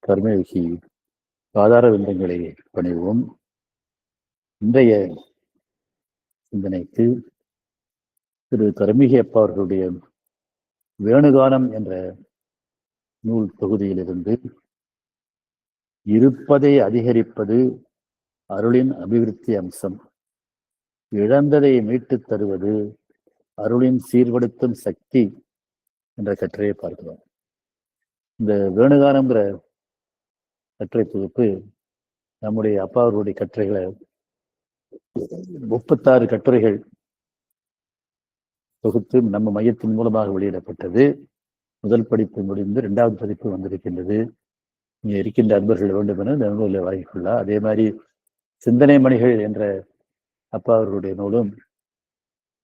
கர்மயோகி ஆதார விந்தங்களை பணிவோம். இன்றைய சிந்தனைக்கு திரு கர்மிகி அப்பா அவர்களுடைய வேணுகானம் என்ற நூல் தொகுதியிலிருந்து இருப்பதை அதிகரிப்பது அருளின் அபிவிருத்தி அம்சம், இழந்ததை மீட்டுத் தருவது அருளின் சீர்படுத்தும் சக்தி என்ற கட்டுரையை பார்க்கிறோம். இந்த வேணுகானம்ங்கிற கட்டுரை தொகுப்பு நம்முடைய அப்பா அவர்களுடைய கட்டுரைகளை 36 கட்டுரைகள் தொகுத்து நம்ம மையத்தின் மூலமாக வெளியிடப்பட்டது. முதல் படிப்பு முடிந்து 2வது பதிப்பு வந்திருக்கின்றது. இங்கே இருக்கின்ற அன்பர்கள் வேண்டும் என இந்த நூலை வாங்கிக்கொள்ளலாம். அதே மாதிரி சிந்தனை மணிகள் என்ற அப்பா அவர்களுடைய நூலும்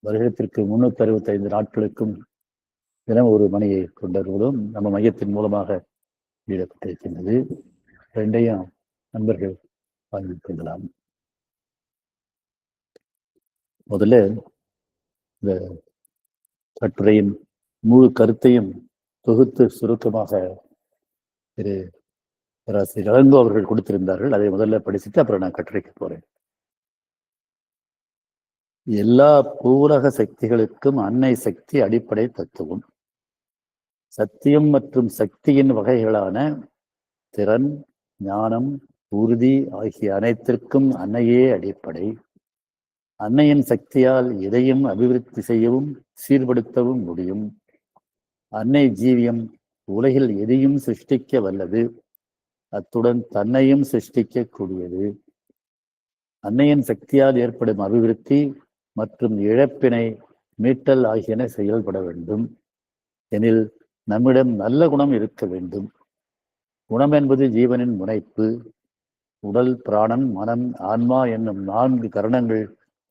வருடத்திற்கு 365 நாட்களுக்கும் தினம் ஒரு மணியை கொண்ட நூலும் நம்ம மையத்தின் மூலமாக வெளியிடப்பட்டிருக்கின்றது. ரெண்டையும் நண்பர்கள் வாங்கிக் கொள்ளலாம். முதல்ல இந்த கட்டுரையின் முழு கருத்தையும் தொகுத்து சுருக்கமாக திரு பேராசிரியர் இளங்கோ அவர்கள் கொடுத்திருந்தார்கள். அதை முதல்ல படிச்சுட்டு அப்புறம் நான் கட்டுரைக்கு போறேன். எல்லா பூவுலக சக்திகளுக்கும் அன்னை சக்தி அடிப்படை தத்துவம். சத்தியம் மற்றும் சக்தியின் வகைகளான திறன், ஞானம், உறுதி ஆகிய அனைத்திற்கும் அன்னையே அடிப்படை. அன்னையின் சக்தியால் எதையும் அபிவிருத்தி செய்யவும் சீர்படுத்தவும் முடியும். அன்னை ஜீவியம் உலகில் எதையும் சிருஷ்டிக்க வல்லது, அத்துடன் தன்னையும் சிருஷ்டிக்க கூடியது. அன்னையின் சக்தியால் ஏற்படும் அபிவிருத்தி மற்றும் இழப்பினை மீட்டல் ஆகியன செயல்பட வேண்டும். எனில் நம்மிடம் நல்ல குணம் இருக்க வேண்டும். குணம் என்பது ஜீவனின் முனைப்பு. உடல், பிராணன், மனம், ஆன்மா என்னும் 4 கரணங்கள்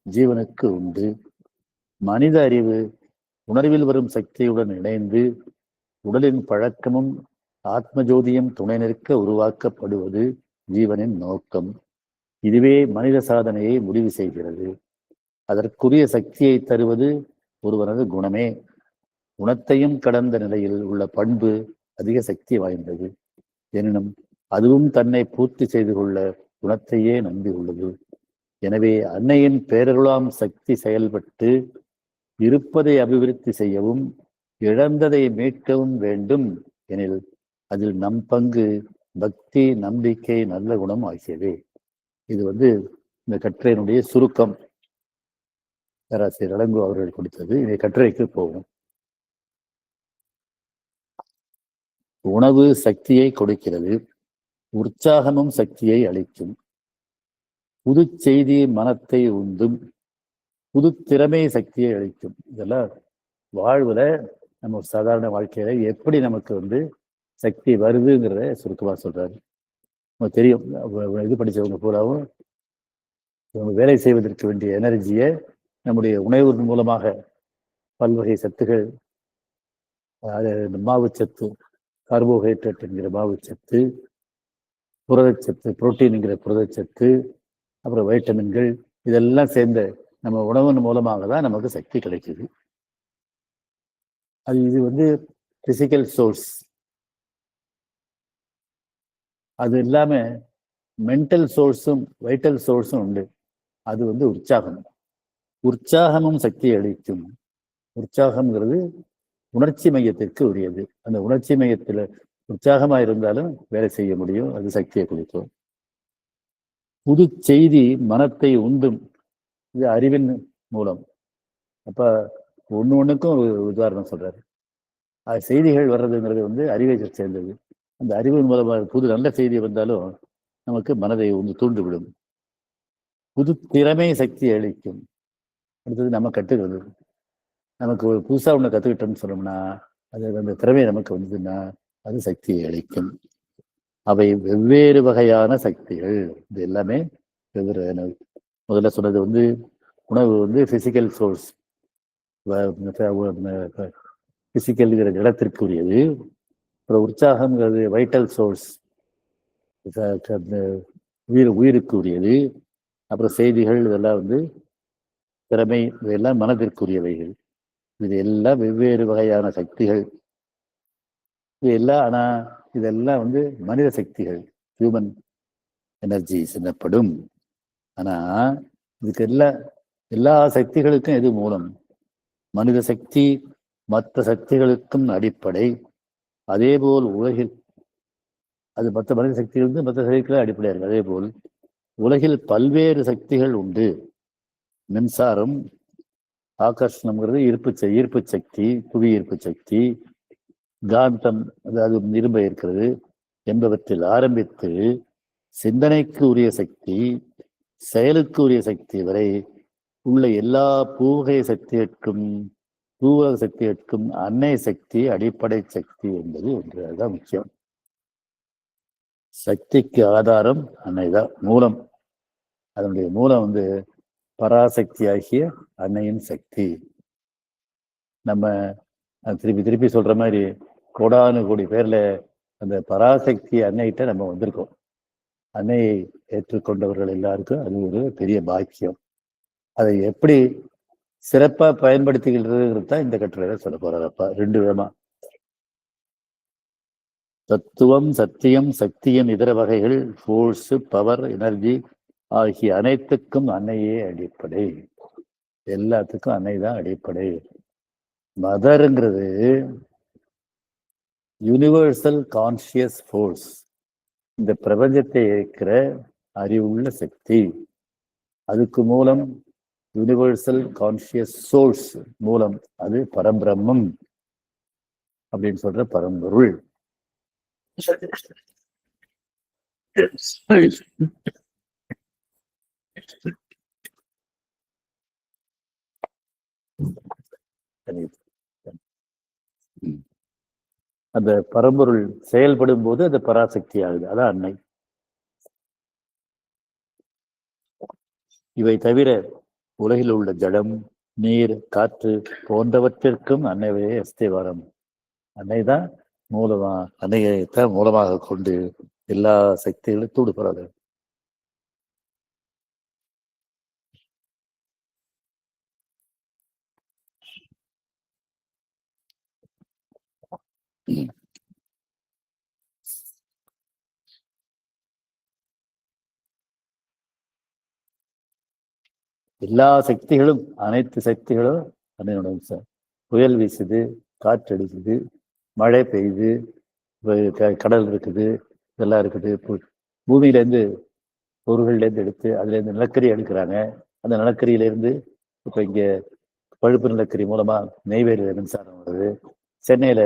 ஜீவனுக்கு உண்டு. மனித அறிவு உணர்வில் வரும் சக்தியுடன் இணைந்து உடலின் பழக்கமும் ஆத்மஜோதியும் துணை நிற்க உருவாக்கப்படுவது ஜீவனின் நோக்கம். இதுவே மனித சாதனையை முடிவு செய்கிறது. அதற்குரிய சக்தியை தருவது ஒருவனது குணமே. குணத்தையும் கடந்த நிலையில் உள்ள பண்பு அதிக சக்தி வாய்ந்தது. எனினும் அதுவும் தன்னை பூர்த்தி செய்து கொள்ள குணத்தையே நம்பியுள்ளது. எனவே அன்னையின் பேரருளாம் சக்தி செயல்பட்டு இருப்பதை அபிவிருத்தி செய்யவும் இழந்ததை மீட்கவும் வேண்டும். எனில் அதில் நம் பங்கு பக்தி, நம்பிக்கை, நல்ல குணம் ஆகியவை. இது இந்த கட்டுரையினுடைய சுருக்கம். பேராசிரியர் இளங்கோ அவர்கள் கொடுத்தது. இதை கட்டுரைக்கு போவோம். உணவு சக்தியை கொடுக்கிறது, உற்சாகமும் சக்தியை அளிக்கும். புது செய்தி மனத்தை உந்தும், புது திறமை சக்தியை அளிக்கும். இதெல்லாம் வாழ்வுல நம்ம சாதாரண வாழ்க்கையில எப்படி நமக்கு சக்தி வருதுங்கிறத சுருக்கமாக சொல்றாரு. நமக்கு தெரியும், இது படித்தவங்க பூராவும் வேலை செய்வதற்கு வேண்டிய எனர்ஜியை நம்முடைய உணவு மூலமாக பல்வகை சத்துகள், மாவுச்சத்து, கார்போஹைட்ரேட் என்கிற மாவுச்சத்து, புரதச்சத்து, புரோட்டீன் என்கிற புரதச்சத்து, அப்புறம் வைட்டமின்கள், இதெல்லாம் சேர்ந்த நம்ம உணவின் மூலமாக தான் நமக்கு சக்தி கிடைக்குது. இது பிசிக்கல் சோர்ஸ். அது இல்லாம மென்டல் சோர்ஸும் வைட்டல் சோர்ஸும் உண்டு. அது உற்சாகம். உற்சாகமும் சக்தி அளிக்கும். உற்சாகம்ங்கிறது உணர்ச்சி மையத்திற்கு உரியது. அந்த உணர்ச்சி மையத்துல உற்சாகமா இருந்தாலும் வேலை செய்ய முடியும். அது சக்தியை கொடுக்கும். புது செய்தி மனத்தை உந்தும். இது அறிவின் மூலம். அப்ப ஒண்ணுக்கும் ஒரு உதாரணம் சொல்றாரு. செய்திகள் வர்றதுங்கிறது அறிவை சேர்ந்தது. அந்த அறிவின் மூலமாக புது நல்ல செய்தி வந்தாலும் நமக்கு மனதை தூண்டிவிடும். புது திறமை சக்தி அளிக்கும். அடுத்தது நம்ம கற்றுக்கிறது. நமக்கு ஒரு புதுசா ஒண்ணு கத்துக்கிட்டோம்னு சொன்னோம்னா அது அந்த திறமை நமக்கு வந்ததுன்னா அது சக்தியை அளிக்கும். அவை வெவ்வேறு வகையான சக்திகள். இது எல்லாமே வெவ்வேறு. முதல்ல சொன்னது உணவு பிசிக்கல் சோர்ஸ், பிசிக்கல்ங்கிற இடத்திற்கு உரியது. அப்புறம் உற்சாகம்ங்கிறது வைட்டல் சோர்ஸ், உயிருக்கு உரியது. அப்புறம் செய்திகள், இதெல்லாம் திறமை, இதெல்லாம் மனதிற்குரியவைகள். இது எல்லாம் வெவ்வேறு வகையான சக்திகள். இது எல்லாம் ஆனா இதெல்லாம் வந்து மனித சக்திகள், ஹியூமன் எனர்ஜிஸ் எனப்படும். ஆனா இதுக்கு எல்லா சக்திகளுக்கும் எது மூலம்? மனித சக்தி மற்ற சக்திகளுக்கும் அடிப்படை. அதேபோல் உலகில் அது மற்ற மனித சக்திகளுக்கு மற்ற சக்திகளை அடிப்படையாக. அதே போல் உலகில் பல்வேறு சக்திகள் உண்டு. மின்சாரம், ஆகர்ஷணம்ங்கிறது ஈர்ப்பு சக்தி, புவி ஈர்ப்பு சக்தி, காந்தம் அதாவது இரும்பை இருக்கிறது என்பவற்றில் ஆரம்பித்து சிந்தனைக்கு உரிய சக்தி, செயலுக்கு உரிய சக்தி வரை உள்ள எல்லா பூவகை சக்திகளுக்கும் அன்னை சக்தி அடிப்படை சக்தி என்பது ஒன்று. அதுதான் முக்கியம். சக்திக்கு ஆதாரம் அன்னைதான், மூலம். அதனுடைய மூலம் வந்து பராசக்தி ஆகிய அன்னையின் சக்தி. நம்ம திருப்பி சொல்ற மாதிரி கோடானு கோடி பேர்ல அந்த பராசக்தி அன்னைகிட்ட நம்ம வந்திருக்கோம். அன்னையை ஏற்றுக்கொண்டவர்கள் எல்லாருக்கும் அது ஒரு பெரிய பாக்கியம். அதை எப்படி சிறப்பா பயன்படுத்திக்கிறது தான் இந்த கட்டுரையில சொல்ல போறாரப்பா. 2 விதமா. தத்துவம், சத்தியம், சக்தியின் இதர வகைகள், ஃபோர்ஸ், பவர், எனர்ஜி ஆகிய அனைத்துக்கும் அன்னையே அடிப்படை. எல்லாத்துக்கும் அன்னை தான் அடிப்படை. மதர்ங்கிறது யூனிவர்சல் கான்சியஸ் ஃபோர்ஸ், இந்த பிரபஞ்சத்தை இயக்கிற அறிவுள்ள சக்தி. அதுக்கு மூலம் யூனிவர்சல் கான்சியஸ் சோர்ஸ் மூலம், அது பரபிரம்மம் அப்படின்னு சொல்ற பரம்பொருள். அந்த பரம்பொருள் செயல்படும் போது அது பராசக்தி ஆகுது. அதான் அன்னை. இவை தவிர உலகில் உள்ள ஜடம், நீர், காற்று போன்றவற்றிற்கும் அன்னையே அஸ்திவாரம். அன்னைதான் மூலமா, அன்னையைத்தான் மூலமாக கொண்டு எல்லா சக்திகளும் தூடுபடுறது. எல்லா சக்திகளும், அனைத்து சக்திகளும் அன்னையோட சார். புயல் வீசுது, காற்றடிக்குது, மழை பெய்யுது, கடல் இருக்குது, இதெல்லாம் இருக்குது. பூமியிலேருந்து பொருள்கள்லேருந்து எடுத்து அதுலேருந்து நிலக்கரி எடுக்கிறாங்க. அந்த நிலக்கரியிலேருந்து இப்போ இங்கே பழுப்பு நிலக்கரி மூலமா நெய்வேலியில் மின்சாரம் வருது. சென்னையில்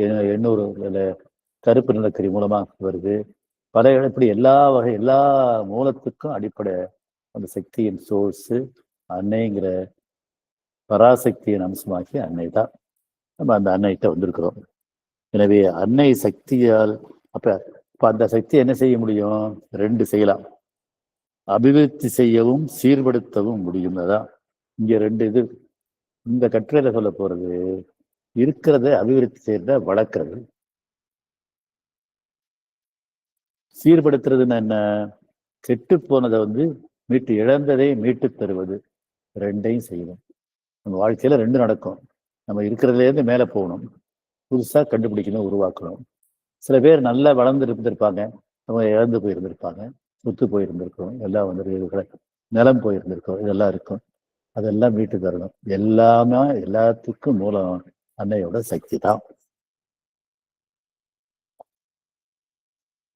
800 கருப்பு நிலக்கரி மூலமா வருது. பல இப்படி எல்லா மூலத்துக்கும் அடிப்படை அந்த சக்தியின் சோர்ஸு அன்னைங்கிற பராசக்தியின் அம்சமாக்கி அன்னை தான். நம்ம அந்த அன்னைகிட்ட வந்திருக்கிறோம். எனவே அன்னை சக்தியால் அப்ப அந்த சக்தி என்ன செய்ய முடியும்? 2 செய்யலாம். அபிவிருத்தி செய்யவும் சீர்படுத்தவும் முடியும். அதான் இங்க 2 இது. இந்த கட்டுரையில சொல்ல போறது இருக்கிறத அபிவிருத்தி செய்யறத வளர்க்கறது. சீர்படுத்துறதுன்னா என்ன? கெட்டு போனதை வந்து மீட்டு, இழந்ததை மீட்டு தருவது. 2ஐயும் செய்யணும். நம்ம வாழ்க்கையில 2 நடக்கும். நம்ம இருக்கிறதுல இருந்து மேல போகணும், புதுசா கண்டுபிடிக்கணும், உருவாக்கணும். சில பேர் நல்லா வளர்ந்து இருந்திருப்பாங்க, அவங்க இழந்து போயிருந்திருப்பாங்க, சுத்து போயிருந்திருக்கோம், எல்லாம் வந்து நிலம் போயிருந்திருக்கோம், இதெல்லாம் இருக்கும். அதெல்லாம் மீட்டு தரணும். எல்லாத்துக்கும் மூலம் அன்னையோட சக்தி தான்.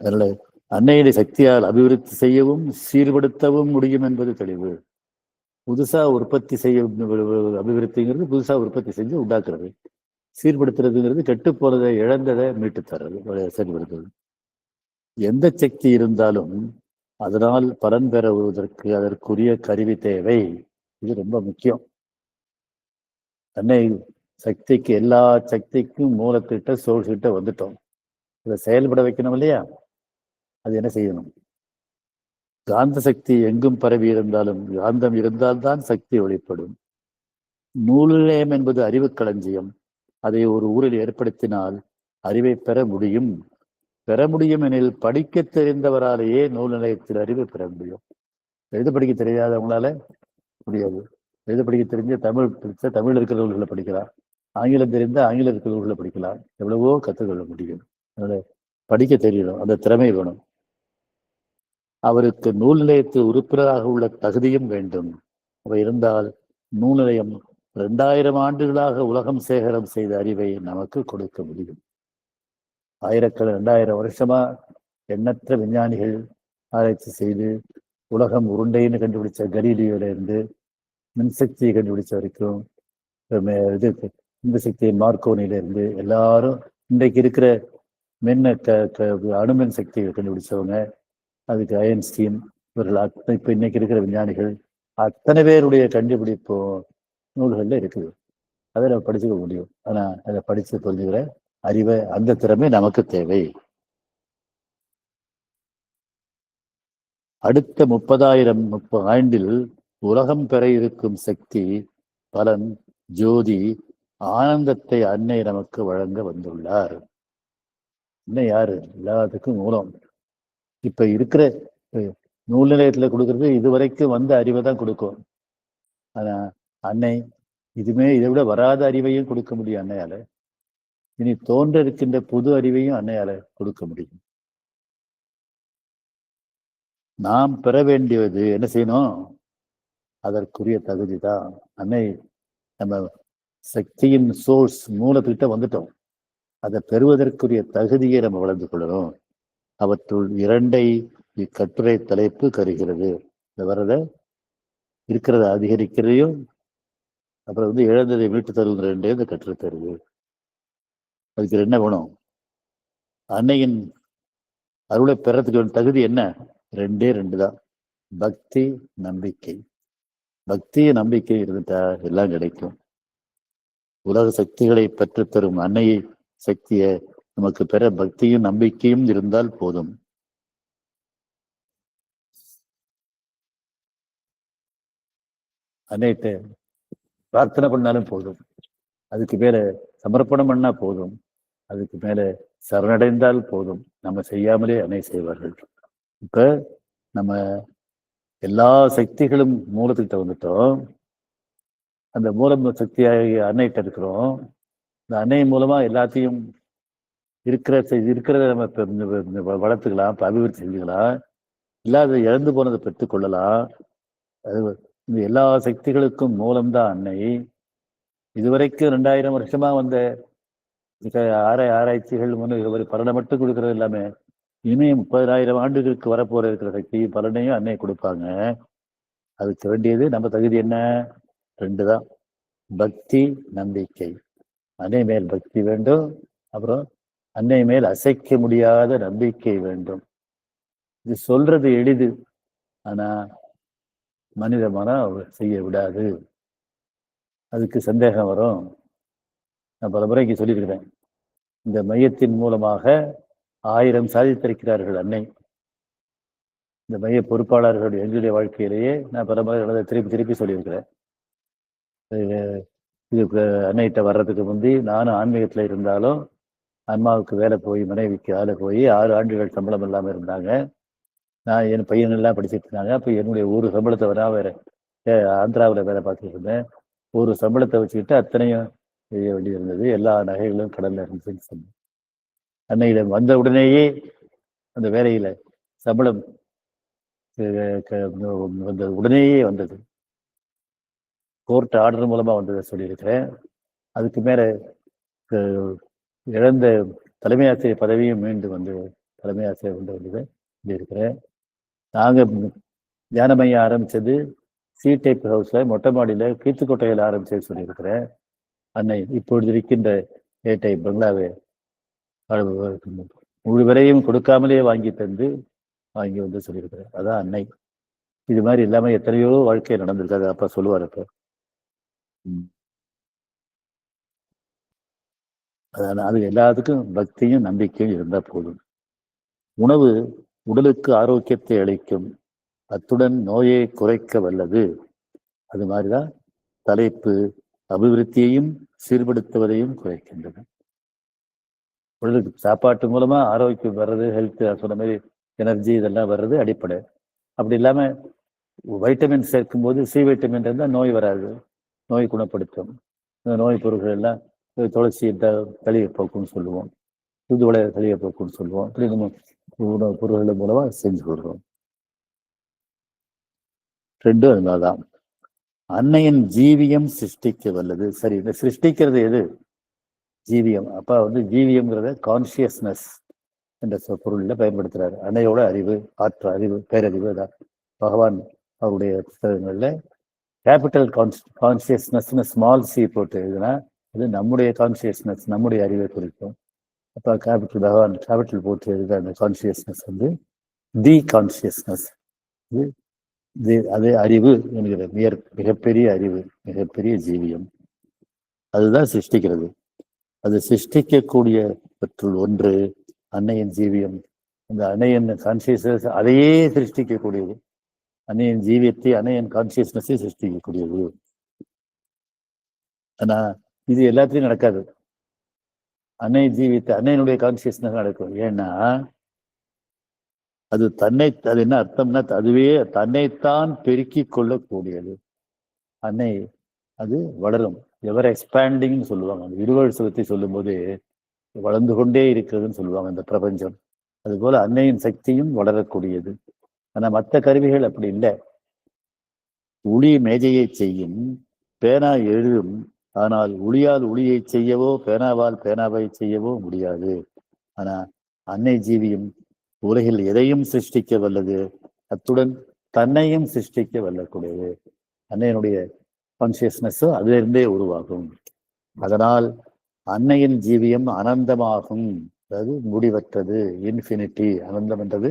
அதனால அன்னையுடைய சக்தியால் அபிவிருத்தி செய்யவும் சீர்படுத்தவும் முடியும் என்பது தெளிவு. புதுசா உற்பத்தி செய்ய, அபிவிருத்திங்கிறது புதுசா உற்பத்தி செஞ்சு உண்டாக்குறது. சீர்படுத்துறதுங்கிறது கெட்டு போறதை, இழந்ததை மீட்டு தர்றது, செயல்படுத்துறது. எந்த சக்தி இருந்தாலும் அதனால் பலன் பெறுவதற்கு அதற்குரிய கருவி தேவை. இது ரொம்ப முக்கியம். அன்னை சக்திக்கு, எல்லா சக்திக்கும் மூலத்திட்ட சோர்ஸ் கிட்ட வந்துட்டோம். இதை செயல்பட வைக்கணும் இல்லையா? அது என்ன செய்யணும்? காந்த சக்தி எங்கும் பரவி இருந்தாலும் காந்தம் இருந்தால்தான் சக்தி வெளிப்படும். நூலிலயம் என்பது அறிவு களஞ்சியம். அதை ஒரு ஊரில் ஏற்படுத்தினால் அறிவை பெற முடியும். எனில் படிக்க தெரிந்தவராலேயே நூல் நிலையத்தில் அறிவு பெற முடியும். எழுத படிக்க தெரியாதவங்களால முடியாது. எழுத படிக்க தெரிஞ்ச தமிழ் இருக்கிற நூல்களை படிக்கலாம், ஆங்கிலம் தெரிந்த ஆங்கிலம் இருக்கிற நூல்களை படிக்கலாம், எவ்வளவோ கற்றுக்கொள்ள முடியும். அதனால படிக்க தெரியணும், அந்த திறமை வேணும். அவருக்கு நூல் நிலையத்தில் உறுப்பினராக உள்ள தகுதியும் வேண்டும். அவை இருந்தால் நூல் நிலையம் 2000 ஆண்டுகளாக உலகம் சேகரம் செய்த அறிவை நமக்கு கொடுக்க முடியும். 2000 வருஷமா எண்ணற்ற விஞ்ஞானிகள் ஆராய்ச்சி செய்து உலகம் உருண்டைன்னு கண்டுபிடிச்ச கலீலியோல இருந்து மின்சக்தியை கண்டுபிடிச்ச வரைக்கும், இது இந்த சக்தி மார்க்கோனில இருந்து எல்லாரும் இன்றைக்கு இருக்கிற அணுமின் சக்தியை கண்டுபிடிச்சவங்க, அதுக்கு ஐன்ஸ்டீன் இவர்கள் இப்ப இன்னைக்கு இருக்கிற விஞ்ஞானிகள் அத்தனை பேருடைய கண்டுபிடிப்பு நூல்கள்ல இருக்குது. அதை நம்ம படிச்சுக்க முடியும். ஆனா அதை படிச்சு புரிஞ்சுக்கிற அறிவை, அந்த திறமை நமக்கு தேவை. அடுத்த 30,000 ஆண்டில் உலகம் பெற இருக்கும் சக்தி, பலன், ஜோதி, ஆனந்தத்தை அன்னை நமக்கு வழங்க வந்துள்ளார். அன்னை யாரு? எல்லாத்துக்கும் மூலம். இப்ப இருக்கிற நூல் நிலையத்துல கொடுக்கறது இதுவரைக்கும் வந்த அறிவை தான் கொடுக்கும். ஆனா அன்னை இதை விட வராத அறிவையும் கொடுக்க முடியும் அன்னையால. இனி தோன்ற இருக்கின்ற புது அறிவையும் அன்னையால கொடுக்க முடியும். நாம் பெற வேண்டியது என்ன செய்யணும்? அதற்குரிய தகுதி தான். அன்னை நம்ம சக்தியின் சோர்ஸ் மூலத்திட்ட வந்துட்டோம். அதை பெறுவதற்குரிய தகுதியை நம்ம வளர்ந்து கொள்ளணும். அவற்றுள் 2 இக்கட்டுரை தலைப்பு கருகிறது. இந்த வரத இருக்கிறத அதிகரிக்கிறதையும், அப்புறம் இழந்ததை மீட்டு தருவது 2 இந்த கட்டுரை தருது. அதுக்கு என்ன வேணும்? அன்னையின் அருளை பெறத்துக்கு தகுதி என்ன? 2 தான். பக்தி, நம்பிக்கை. பக்தி நம்பிக்கை இருந்துட்டா எல்லாம் கிடைக்கும். உலக சக்திகளை பெற்றுத்தரும் அன்னையை சக்தியை நமக்கு பெற பக்தியும் நம்பிக்கையும் இருந்தால் போதும். அன்னைகிட்ட பிரார்த்தனை பண்ணாலும் போதும், அதுக்கு மேல சமர்ப்பணம் பண்ணா போதும், அதுக்கு மேல சரணடைந்தால் போதும். நம்ம செய்யாமலே அன்னை செய்வார்கள். இப்ப நம்ம எல்லா சக்திகளும் மூலத்துக்கிட்ட வந்துட்டோம். அந்த மூலம் சக்தியாகி அன்னைகிட்ட இருக்கிறோம். இந்த அன்னை மூலமா எல்லாத்தையும் இருக்கிறத நம்ம வளர்த்துக்கலாம், அபிவிருத்தி செஞ்சுக்கலாம். இல்லாத இழந்து போனதை பெற்றுக் கொள்ளலாம். அது இந்த எல்லா சக்திகளுக்கும் மூலம்தான் அன்னை. இதுவரைக்கும் 2000 வருஷமா வந்த ஆராய்ச்சிகள் ஒரு பலனை மட்டும் கொடுக்கறது எல்லாமே, இனிமே 30,000 ஆண்டுகளுக்கு வரப்போற இருக்கிற சக்தி பலனையும் அன்னை கொடுப்பாங்க. அதுக்கு வேண்டியது நம்ம தகுதி என்ன? 2 தான். பக்தி, நம்பிக்கை. அன்னை மேல் பக்தி வேண்டும், அப்புறம் அன்னை மேல் அசைக்க முடியாத நம்பிக்கை வேண்டும். இது சொல்றது எளிது, ஆனா மனித மனம் செய்ய விடாது. அதுக்கு சந்தேகம் வரும். நான் பல முறைக்கு சொல்லியிருக்கிறேன். இந்த மையத்தின் மூலமாக 1000 சாதித்திருக்கிறார்கள் அன்னை. இந்த மைய பொறுப்பாளர்கள் எங்களுடைய வாழ்க்கையிலேயே நான் பல முறை திருப்பி சொல்லியிருக்கிறேன். இதுக்கு அன்னைகிட்ட வர்றதுக்கு முந்தி நானும் ஆன்மீகத்துல இருந்தாலும், அம்மாவுக்கு வேலை போய் மனைவிக்கு வேலை போய் 6 ஆண்டுகள் சம்பளம் இல்லாமல் இருந்தாங்க. நான் என் பையனெல்லாம் படிச்சுட்டு இருந்தாங்க. அப்போ என்னுடைய ஒரு சம்பளத்தை நான் வேற ஆந்திராவில் வேலை பார்த்துட்டு இருந்தேன். ஒரு சம்பளத்தை வச்சுக்கிட்டு அத்தனையும் செய்ய வேண்டி இருந்தது. எல்லா நகைகளும் கடல்ல இருந்துச்சுன்னு சொன்னேன். அன்னையிடம் வந்த உடனேயே அந்த வேலையில சம்பளம் வந்த உடனேயே வந்தது. கோர்ட் ஆர்டர் மூலமா வந்ததை சொல்லியிருக்கிறேன். அதுக்கு மேல இழந்த தலைமை ஆசிரியர் பதவியும் மீண்டும் தலைமை ஆசிரியர் வந்தது சொல்லியிருக்கிறேன். நாங்க தியான மையம் ஆரம்பிச்சது சி டைப் ஹவுஸ்ல மொட்டை மாடியில கீர்த்துக்கோட்டையில் ஆரம்பிச்சது சொல்லியிருக்கிறேன். அன்னை இப்பொழுது இருக்கின்ற ஏ டைப் பங்களாவை முழு விலையும் கொடுக்காமலே வாங்கி சொல்லியிருக்கிறேன். அதான் அன்னை. இது மாதிரி இல்லாம எத்தனையோ வாழ்க்கை நடந்திருக்காது. அப்பா சொல்லுவார். அப்ப அது எல்லாத்துக்கும் பக்தியும் நம்பிக்கையும் இருந்தா போதும். உணவு உடலுக்கு ஆரோக்கியத்தை அளிக்கும், அத்துடன் நோயை குறைக்க வல்லது. அது மாதிரிதான் தலைப்பு அபிவிருத்தியையும் சீர்படுத்துவதையும் குறைக்கின்றது. உடலுக்கு சாப்பாட்டு மூலமா ஆரோக்கியம் வர்றது, ஹெல்த் சொன்ன மாதிரி எனர்ஜி இதெல்லாம் வர்றது அடிப்படை. அப்படி இல்லாம வைட்டமின் சேர்க்கும் போது சி வைட்டமின் இருந்தால் நோய் வராது, நோய் குணப்படுத்தும். நோய் பொருட்கள் எல்லாம் துளசி தளிர் போக்குன்னு சொல்லுவோம். தூதுவளை கழிய போக்குன்னு சொல்லுவோம். இப்படி நம்ம உணவு பொருள்கள் மூலமா செஞ்சு கொடுக்குறோம். ரெண்டும் அது மாதிரிதான். அன்னையின் ஜீவியம் சிருஷ்டிக்க வல்லது. சரி, இந்த சிருஷ்டிக்கிறது எது? ஜீவியம். அப்ப வந்து ஜீவியம்ங்கிறத கான்சியஸ்னஸ் என்ற பொருள்ல பயன்படுத்துறாரு. அன்னையோட அறிவு, ஆற்று அறிவு, பேரறிவு தான் பகவான் அவருடைய புத்தகங்கள்ல கேபிட்டல் கான்சியஸ்னஸ் ஸ்மால் சி போட்டு எழுதுனா அது நம்முடைய கான்சியஸ்னஸ், நம்முடைய அறிவை குறிக்கும். அப்போ கேபிட்டல் பகவான் கேபிட்டல் போட்டு எழுதுற அந்த கான்சியஸ்னஸ் வந்து தி கான்சியஸ்னஸ், அது அறிவு என்கிற மிகப்பெரிய அறிவு, மிகப்பெரிய ஜீவியம். அதுதான் சிருஷ்டிக்கிறது. அது சிருஷ்டிக்கக்கூடியவற்றுள் ஒன்று அன்னையின் ஜீவியம். அந்த அன்னையின் கான்சியஸ்னஸ் அதையே சிருஷ்டிக்கக்கூடியது. அன்னையின் ஜீவியத்தை, அன்னையின் கான்சியஸ்னஸை சிருஷ்டிக்கக்கூடியது. ஆனா இது எல்லாத்துலயும் நடக்காது. அன்னை ஜீவியத்தை, அன்னையினுடைய கான்சியஸ்னஸ் நடக்கும். ஏன்னா அது அது என்ன அர்த்தம்னா, அதுவே தன்னைத்தான் பெருக்கி கொள்ளக்கூடியது. அன்னை அது வளரும், எவர் எக்ஸ்பேண்டிங்னு சொல்லுவாங்க. அந்த இருவழி சொல்லும் போது வளர்ந்து கொண்டே இருக்கிறதுன்னு சொல்லுவாங்க இந்த பிரபஞ்சம். அதுபோல அன்னையின் சக்தியும் வளரக்கூடியது. ஆனா மற்ற கருவிகள் அப்படி இல்லை. ஒளி மேஜையை செய்யும், பேனா எழுதும், ஆனால் ஒளியால் ஒளியை செய்யவோ பேனாவால் பேனாவை செய்யவோ முடியாது. ஆனா அன்னை ஜீவியும் உலகில் எதையும் சிருஷ்டிக்க வல்லது, அத்துடன் தன்னையும் சிருஷ்டிக்க வல்லக்கூடியது. அன்னையினுடைய கான்சியஸ்னஸும் அதிலிருந்தே உருவாகும். அதனால் அன்னையின் ஜீவியம் அனந்தமாகும். அதாவது முடிவற்றது, இன்ஃபினிட்டி. அனந்தம் என்றது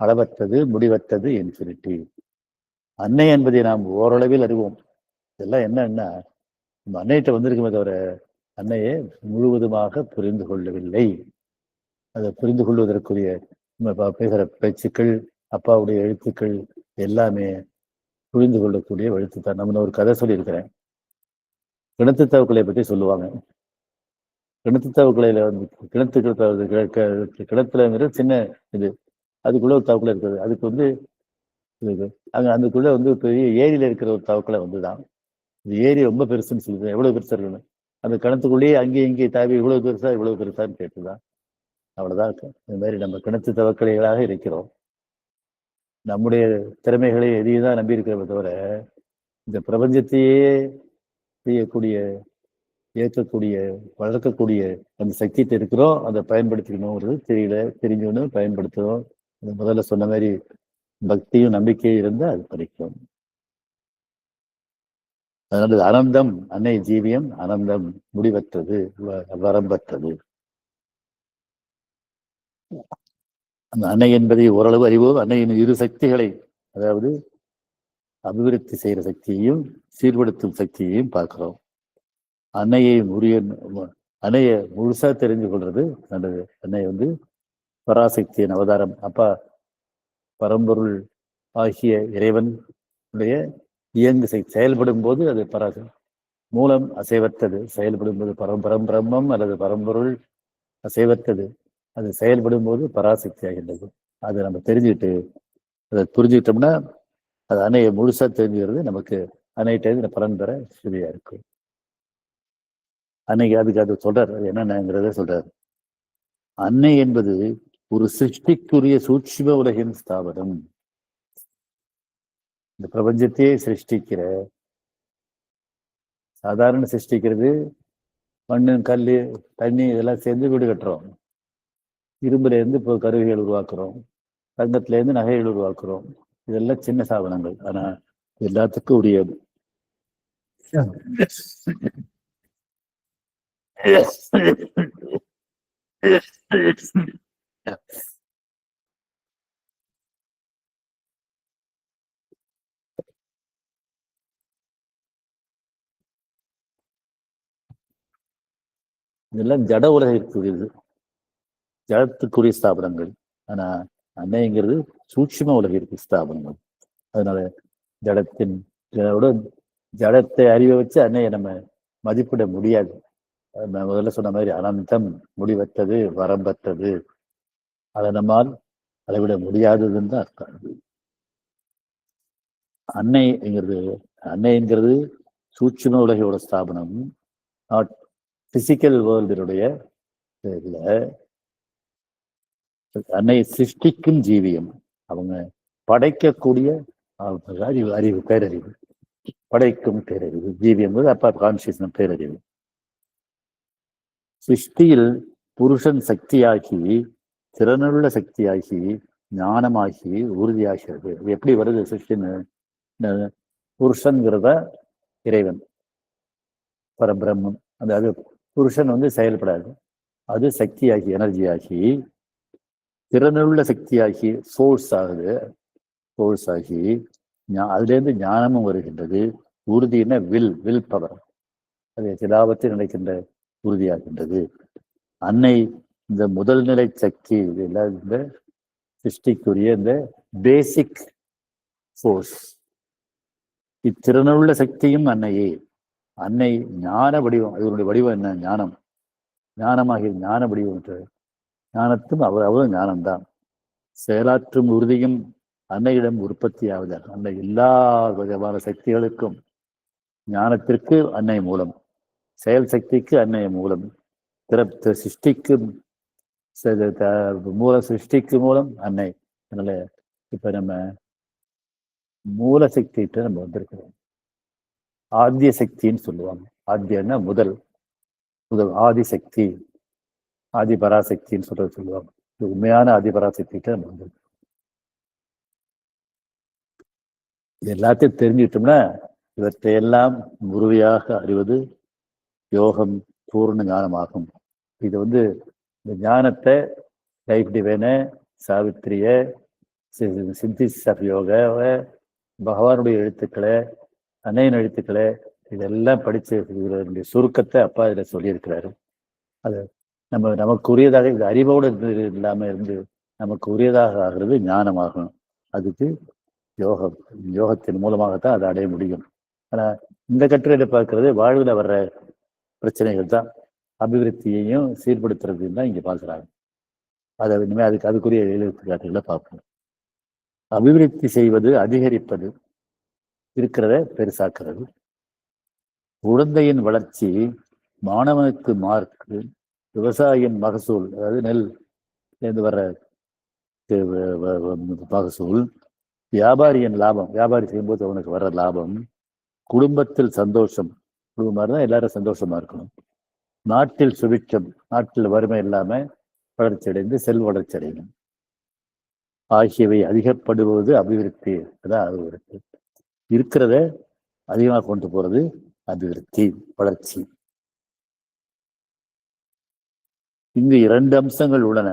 அளவற்றது, முடிவற்றது, இன்ஃபினிட்டி. அன்னை என்பதை நாம் ஓரளவில் அறிவோம். இதெல்லாம் என்னன்னா, நம்ம அன்னையிட்ட வந்திருக்குமே தவிர அன்னையை முழுவதுமாக புரிந்து கொள்ளவில்லை. அதை புரிந்து கொள்வதற்குரிய பேசுகிற பேச்சுக்கள், அப்பாவுடைய எழுத்துக்கள் எல்லாமே புரிந்து கொள்ளக்கூடிய எழுத்துத்தான். நம்ம ஒரு கதை சொல்லியிருக்கிறேன். கிணத்து தவக்கலை பற்றி சொல்லுவாங்க. கிணத்து தவக்கலையில வந்து கிணத்துலங்கிறது சின்ன இது, அதுக்குள்ள ஒரு தவக்கலை இருக்குது. அதுக்கு வந்து அங்க அதுக்குள்ள வந்து பெரிய ஏரியில இருக்கிற ஒரு தவக்கலை வந்துதான். இந்த ஏரி ரொம்ப பெருசுன்னு சொல்லுது. எவ்வளவு பெருசா இருக்குன்னு அந்த கிணத்துக்குள்ளேயே அங்கேயும் இங்கேயும் தாவி இவ்வளவு பெருசான்னு கேட்டுதான். அவ்வளவுதான் இருக்கு. இந்த மாதிரி நம்ம கிணத்து தவக்கலைகளாக இருக்கிறோம். நம்முடைய திறமைகளை எதையும் தான் நம்பி இருக்கிறத தவிர இந்த பிரபஞ்சத்தையே செய்யக்கூடிய, இயக்கக்கூடிய, வளர்க்கக்கூடிய அந்த சக்தியத்தை இருக்கிறோம். அதை பயன்படுத்திக்கணுங்கிறது தெரியல. தெரிஞ்சவனு பயன்படுத்துறோம். முதல்ல சொன்ன மாதிரி பக்தியும் நம்பிக்கையும் இருந்தால் அது படிக்கும். அதனால அனந்தம், அன்னை ஜீவியம் அனந்தம், முடிவற்றது, வரம்பற்றது. அந்த அன்னை என்பதை ஓரளவு அறிவோம். அன்னையின் இரு சக்திகளை, அதாவது அபிவிருத்தி செய்கிற சக்தியையும் சீர்படுத்தும் சக்தியையும் பார்க்கிறோம். அன்னையை முழுசா தெரிஞ்சு கொள்றது நல்லது. அன்னை வந்து பராசக்தியின் அவதாரம். அப்பா பரம்பொருள் ஆகிய இறைவன் இயங்கு செயல்படும் போது அது பராசக்தி. மூலம் அசைவற்றது, செயல்படும் போது பிரம்மம் அல்லது பரம்பொருள் அசைவற்றது. அது செயல்படும் போது பராசக்தி ஆகின்றது. அதை நம்ம தெரிஞ்சுக்கிட்டு அதை புரிஞ்சுக்கிட்டோம்னா அது அன்னையை முழுசா தெரிஞ்சுக்கிறது நமக்கு அன்னைகிட்ட பலன் பெற சரியா இருக்கும். அன்னைக்கு அதுக்கு அது சொல்றாரு, என்னென்னங்கிறத சொல்றாரு. அன்னை என்பது ஒரு சிருஷ்டிக்குரிய சூட்சும உலகின் ஸ்தாபனம். இந்த பிரபஞ்சத்தையே சிருஷ்டிக்கிற, சாதாரண சிருஷ்டிக்கிறது மண்ணு, கல், தண்ணி இதெல்லாம் சேர்ந்து வீடு கட்டுறோம். இரும்புல இருந்து இப்போ கருவிகள் உருவாக்குறோம். தங்கத்துல இருந்து நகைகள் உருவாக்குறோம். இதெல்லாம் சின்ன சாதனங்கள். ஆனா எல்லாத்துக்கும் உரியது இதெல்லாம் ஜட உலகிற்குரியது, ஜடத்துக்குரிய ஸ்தாபனங்கள். ஆனா அன்னைங்கிறது சூட்சும உலகிற்கு ஸ்தாபனங்கள். அதனால ஜடத்தை அறிவை வச்சு அன்னையை நம்ம மதிப்பிட முடியாது. நான் முதல்ல சொன்ன மாதிரி அனந்தம், முடிவற்றது, வரம்பற்றது. அதை நம்மால் அளவிட முடியாததுன்னு தான் அர்த்தம். அன்னைங்கிறது சூட்சும உலகோட ஸ்தாபனம், நாட் பிசிக்கல் வேர்ல்டினுடைய இதுல அன்னை சிருஷ்டிக்கும் ஜீவியம். அவங்க படைக்கக்கூடிய அறிவு, அறிவு, பேரறிவு. படைக்கும் பேரறிவு. ஜீவியம் அப்பா கான்சியஸ் பேரறிவு. சிருஷ்டியில் புருஷன் சக்தியாகி, திறனுள்ள சக்தியாகி, ஞானமாகி, உறுதியாகிறது. எப்படி வருது சிருஷ்டின்னு? புருஷன்கிறத இறைவன், பரபிரம்மம். அது புருஷன் செயல்படாது. அது சக்தியாகி, எனர்ஜியாகி, திறனுள்ள சக்தியாகி, ஃபோர்ஸ் ஆகுது. ஃபோர்ஸ் ஆகி அதுலேருந்து ஞானமும் வருகின்றது. உறுதினா வில் பவர். அது சிலாபத்தில் நினைக்கின்ற உறுதியாகின்றது. அன்னை இந்த முதல் நிலை சக்தி, இதெல்லாம் இந்த சிருஷ்டிக்குரிய இந்த பேசிக் ஃபோர்ஸ். இத்திறனுள்ள சக்தியும் அன்னையே. அன்னை ஞான வடிவம். அதனுடைய வடிவம் என்ன? ஞானம். ஞானமாகி ஞான வடிவம். ஞானத்தும் அவரும் ஞானம்தான். செயலாற்றும் உறுதியும் அன்னையிடம் உற்பத்தி ஆகுது. அன்னை எல்லா விதமான சக்திகளுக்கும், ஞானத்திற்கு அன்னை மூலம், செயல் சக்திக்கு அன்னை மூலம், சிருஷ்டிக்கு சிருஷ்டிக்கு மூலம் அன்னை. அதனால இப்ப நம்ம மூல சக்திகிட்ட நம்ம வந்திருக்கிறோம். ஆத்திய சக்தின்னு சொல்லுவாங்க. ஆத்தியன்னா முதல் ஆதிசக்தி, ஆதிபராசக்தின்னு சொல்லுவாங்க. உண்மையான ஆதிபராசக்திகிட்ட நம்ம வந்திருக்கோம். எல்லாத்தையும் தெரிஞ்சுக்கிட்டோம்னா இவற்றையெல்லாம் முழுமையாக அறிவது யோகம், பூர்ண ஞானமாகும். இது இந்த ஞானத்தை லைஃப் டிவைனை, சாவித்திரிய, சிந்திஸ் ஆஃப் யோகாவை, பகவானுடைய எழுத்துக்களை, அன்னையின் எழுத்துக்களை, இதெல்லாம் படிச்சு சுருக்கத்தை அப்பா இதில் சொல்லியிருக்கிறாரு. அது நமக்கு உரியதாக, இது அறிவோடு இல்லாமல் இருந்து நமக்கு உரியதாக ஆகிறது ஞானமாகும். அதுக்கு யோகத்தின் மூலமாகத்தான் அதை அடைய முடியும். ஆனால் இந்த கட்டுரையில பார்க்கறது வாழ்வில் வர்ற பிரச்சனைகள் தான் அபிவிருத்தியையும் சீர்படுத்துறதுன்னு தான் இங்கே பார்க்குறாங்க. அதை இனிமேல் அதுக்குரிய எழுத்துக்காட்டுகளை பார்ப்போம். அபிவிருத்தி செய்வது, அதிகரிப்பது, இருக்கிறத பெருசாக்குறது. குழந்தையின் வளர்ச்சி, மாணவனுக்கு மார்க்கு, விவசாயியின் மகசூல், அதாவது நெல் இருந்து வர்ற மகசூல், வியாபாரியின் லாபம், வியாபாரி செய்யும்போது அவனுக்கு வர்ற லாபம், குடும்பத்தில் சந்தோஷம், குடும்பமாக இருந்தால் எல்லாரும் சந்தோஷமா இருக்கணும், நாட்டில் சுபிட்சம், நாட்டில் வறுமை இல்லாம வளர்ச்சி அடைந்து செல்வ வளர்ச்சி அடையணும் ஆகியவை அதிகப்படுவது அபிவிருத்தி. அதான் அபிவிருத்தி. இருக்கிறத அதிகமாக கொண்டு போறது அபிவிருத்தி, வளர்ச்சி. இங்கு 2 அம்சங்கள் உள்ளன.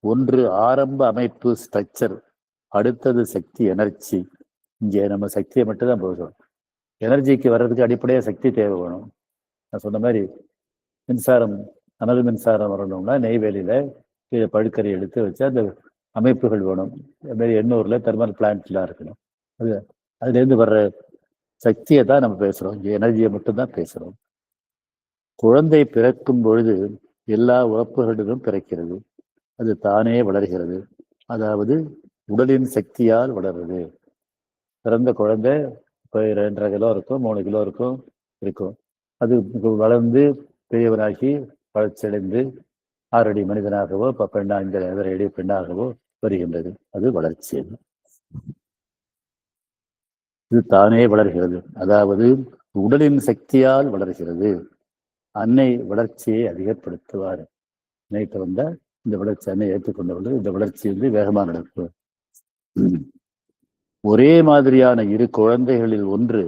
ஒன்று ஆரம்ப அமைப்பு, ஸ்ட்ரக்சர். அடுத்தது சக்தி, எனர்ஜி. இங்கே நம்ம சக்தியை மட்டும்தான் போகிறோம். எனர்ஜிக்கு வர்றதுக்கு அடிப்படையாக சக்தி தேவை வேணும். நான் சொன்ன மாதிரி மின்சாரம், அனல் மின்சாரம் வரணும்னா நெய்வேலியில படுக்கரை எடுத்து வச்சு அந்த அமைப்புகள் வேணும். அதுமாதிரி எண்ணூர்ல தெர்மல் பிளான்ட்லாம் இருக்கணும். அதுலேருந்து வர்ற சக்தியை தான் நம்ம பேசுறோம். இங்கே எனர்ஜியை மட்டும்தான் பேசுறோம். குழந்தை பிறக்கும் பொழுது எல்லா உறுப்புகளிலும் பிறக்கிறது. அது தானே வளர்கிறது. அதாவது உடலின் சக்தியால் வளருது. பிறந்த குழந்தை இப்போ 2.5 கிலோ இருக்கும், 3 கிலோ இருக்கும். அது வளர்ந்து பெரியவனாகி வளர்ச்சியடைந்து 6 அடி மனிதனாகவோ, இப்போ 5 அடி பெண்ணாகவோ வருகின்றது. அது வளர்ச்சி. இது தானே வளர்கிறது. அதாவது உடலின் சக்தியால் வளர்கிறது. அன்னை வளர்ச்சியை அதிகப்படுத்துவார். அன்னைக்கு வந்தா இந்த வளர்ச்சி, அன்னை ஏற்றுக்கொண்டவர்கள் இந்த வளர்ச்சி வேகமாக நடக்கும். ஒரே மாதிரியான 2 குழந்தைகளில் ஒன்று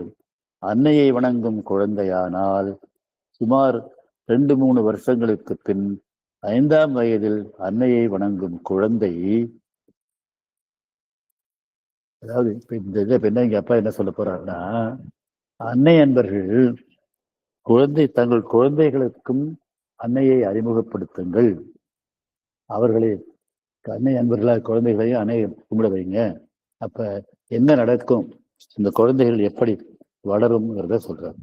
அன்னையை வணங்கும் குழந்தையானால் சுமார் 2-3 வருஷங்களுக்கு பின் 5ஆம் வயதில் அன்னையை வணங்கும் குழந்தை, அதாவது இப்ப இந்த இதை என்ன எங்க அப்பா என்ன சொல்ல போறாருன்னா, அன்னை அன்பர்கள் தங்கள் குழந்தைகளுக்கும் அன்னையை அறிமுகப்படுத்துங்கள். அவர்களை அன்னை அன்பர்களா குழந்தைகளையும் அன்னையை கும்பிட வைங்க. அப்ப என்ன நடக்கும், இந்த குழந்தைகள் எப்படி வளரும்ங்கிறத சொல்றாரு.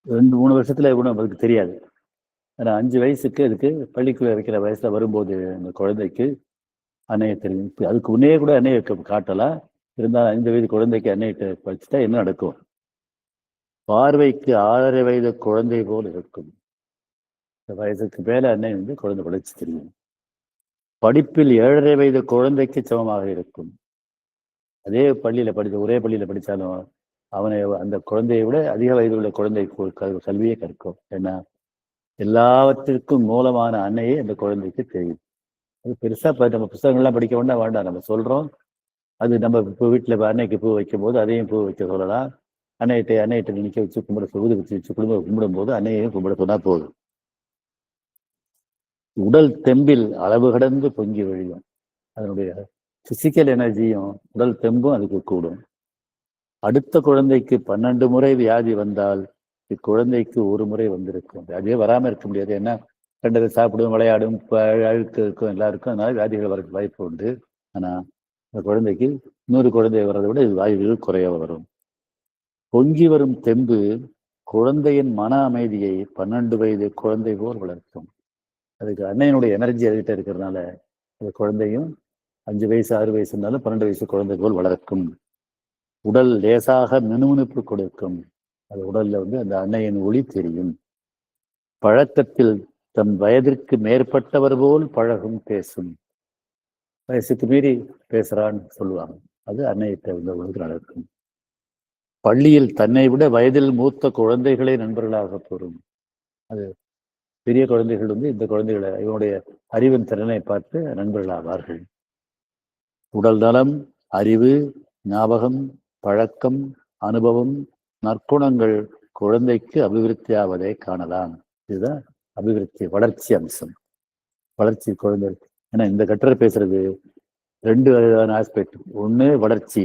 2-3 வருஷத்துல கூட அதுக்கு தெரியாது. ஆனா 5 வயசுக்கு அதுக்கு பள்ளிக்குள்ள வைக்கிற வயசுல வரும்போது அந்த குழந்தைக்கு அன்னைய தெரியும். அதுக்கு முன்னே கூட அன்னைய காட்டலாம். இருந்தாலும் 5 வயது குழந்தைக்கு அன்னையிட்ட வச்சுட்டா என்ன நடக்கும்? பார்வைக்கு 6.5 வயது குழந்தை போல் இருக்கும். இந்த வயசுக்கு மேல அன்னை வந்து குழந்தை வளர்ச்சி தெரியும். படிப்பில் 7.5 வயது குழந்தைக்கு சமமாக இருக்கும். அதே பள்ளியில ஒரே பள்ளியில படிச்சாலும் அவனை அந்த குழந்தையை விட அதிக வயது உள்ள குழந்தை கல்வியை கற்கும். ஏன்னா எல்லாவற்றிற்கும் மூலமான அன்னையே அந்த குழந்தைக்கு தெரியும். அது பெருசா நம்ம புத்தகங்கள்லாம் படிக்க வேண்டாம். நம்ம சொல்றோம். அது நம்ம இப்போ வீட்டுல அன்னைக்கு பூ வைக்கும் போது அதையும் பூ வைக்க சொல்லலாம். அன்னையிட்ட நிக்க வச்சு கும்பிட ஊது வச்சு கும்பிடும் போது அன்னையையும் கும்பிட சொன்னா போதும். உடல் தெம்பில் அளவு கடந்து பொங்கி வழியும். அதனுடைய பிசிக்கல் எனர்ஜியும் உடல் தெம்பும் அதுக்கு கூடும். அடுத்த குழந்தைக்கு 12 முறை வியாதி வந்தால் இக்குழந்தைக்கு 1 முறை வந்திருக்கும். வியாதியே வராம இருக்க முடியாது. ஏன்னா கண்டதை சாப்பிடும், விளையாடும், அழுக்கு இருக்கும், எல்லாருக்கும். அதனால வியாதிகள் வரதுக்கு வாய்ப்பு உண்டு. ஆனா இந்த குழந்தைக்கு 100 குழந்தை வர்றதை விட இது வாய்ப்புகள் குறைய வரும். பொங்கி வரும் தெம்பு குழந்தையின் மன அமைதியை 12 வயது குழந்தை போல் வளர்க்கும். அதுக்கு அன்னையினுடைய எனர்ஜி அதுகிட்ட இருக்கிறதுனால அந்த குழந்தையும் 5 வயசு 6 வயசு இருந்தாலும் 12 வயசு குழந்தை போல் வளர்க்கும். உடல் லேசாக மினுமினுப்பு கொடுக்கும். அது உடல்ல வந்து அந்த அன்னையின் ஒளி தெரியும். பழக்கத்தில் தம் வயதிற்கு மேற்பட்டவர் போல் பழகும் பேசும். வயசுக்கு மீறி பேசுறான்னு சொல்லுவாங்க. அது அன்னையிட்ட உள்ளவங்களுக்கு நடக்கும். பள்ளியில் தன்னை விட வயதில் மூத்த குழந்தைகளே நண்பர்களாக பெறும். அது பெரிய குழந்தைகள் வந்து இந்த குழந்தைகளை இவனுடைய அறிவின் திறனை பார்த்து நண்பர்களாவார்கள். உடல் நலம், அறிவு, ஞாபகம், பழக்கம், அனுபவம், நற்குணங்கள் குழந்தைக்கு அபிவிருத்தியாவதை காணலாம். இதுதான் அபிவிருத்தி, வளர்ச்சி அம்சம். வளர்ச்சி குழந்தை. ஏன்னா இந்த கட்டுரை பேசுறது 2 விதமான ஆஸ்பெக்ட். ஒண்ணு வளர்ச்சி,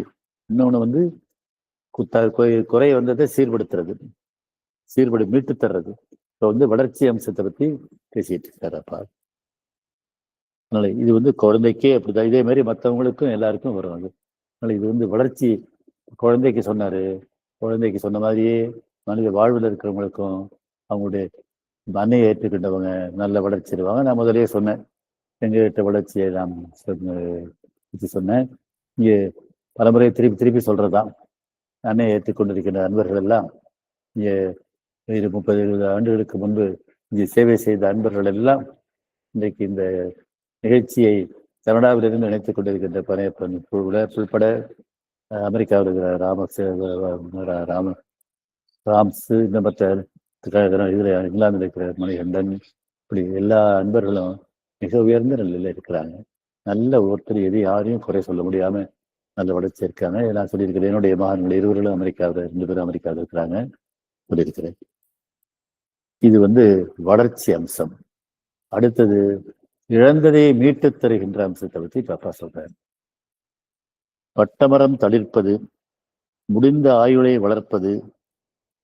இன்னொன்னு வந்து குறை வந்ததை சீர்படுத்துறது, மீட்டு தர்றது. இப்போ வந்து வளர்ச்சி அம்சத்தை பத்தி பேசிட்டு இருக்காருப்பா. அதனால இது வந்து குழந்தைக்கே அப்படிதான். இதே மாதிரி மற்றவங்களுக்கும் எல்லாருக்கும் வரும். அது அதனால இது வந்து வளர்ச்சி குழந்தைக்கு சொன்னாரு. குழந்தைக்கு சொன்ன மாதிரியே மனித வாழ்வில் இருக்கிறவங்களுக்கும் அவங்களுடைய அன்னையை ஏற்றுக்கிட்டவங்க நல்ல வளர்ச்சி இருவாங்க. நான் முதலே சொன்னேன், எங்ககிட்ட வளர்ச்சியை நான் சொன்னேன். இங்கே பலமுறை திருப்பி சொல்றதுதான். அன்னையை ஏற்றுக்கொண்டிருக்கின்ற அன்பர்கள் எல்லாம் இங்கே 30-20 ஆண்டுகளுக்கு முன்பு இங்கே சேவை செய்த அன்பர்கள் எல்லாம் இன்றைக்கு இந்த நிகழ்ச்சியை கனடாவிலிருந்து நினைத்துக் கொண்டிருக்கின்ற பனையப்பன் உள்பட அமெரிக்காவில் இருக்கிற ராம்ஸ், இந்த மற்ற இதுல இங்கிலாந்தில் இருக்கிற மணிகண்டன், இப்படி எல்லா அன்பர்களும் மிக உயர்ந்த நிலையில இருக்கிறாங்க. நல்ல ஒருத்தர் யாரையும் குறை சொல்ல முடியாம நல்ல வளர்ச்சி இருக்காங்க. நான் சொல்லியிருக்கிறேன், என்னுடைய மகன்கள் 2 அமெரிக்காவில் 2 பேரும் அமெரிக்காவில் இருக்கிறாங்க சொல்லியிருக்கிறேன். இது வந்து வளர்ச்சி அம்சம். அடுத்தது இழந்ததை மீட்டு தருகின்ற அம்சத்தை பற்றி பாப்பா சொல்றாரு. பட்டமரம் தளிர்ப்பது, முடிந்த ஆயுளை வளர்ப்பது,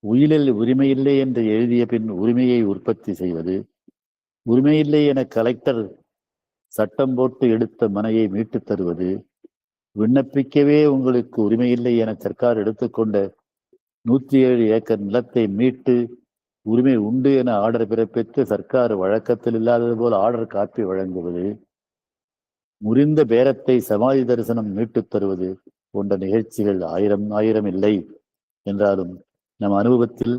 உயிரில் உரிமையில்லை என்று எழுதிய பின் உரிமையை உற்பத்தி செய்வது, உரிமையில்லை என கலெக்டர் சட்டம் போட்டு எடுத்த மனையை மீட்டு தருவது, விண்ணப்பிக்கவே உங்களுக்கு உரிமையில்லை என சர்க்கார் எடுத்துக்கொண்ட 107 ஏக்கர் நிலத்தை மீட்டு உரிமை உண்டு என ஆர்டர் பிறப்பித்து சர்க்கார் வழக்கத்தில் இல்லாதது போல் ஆர்டர் காப்பி வழங்குவது, முறிந்த பேரத்தை சமாதி தரிசனம் மீட்டுத் தருவது போன்ற நிகழ்ச்சிகள் 1000 இல்லை என்றாலும் நம் அனுபவத்தில்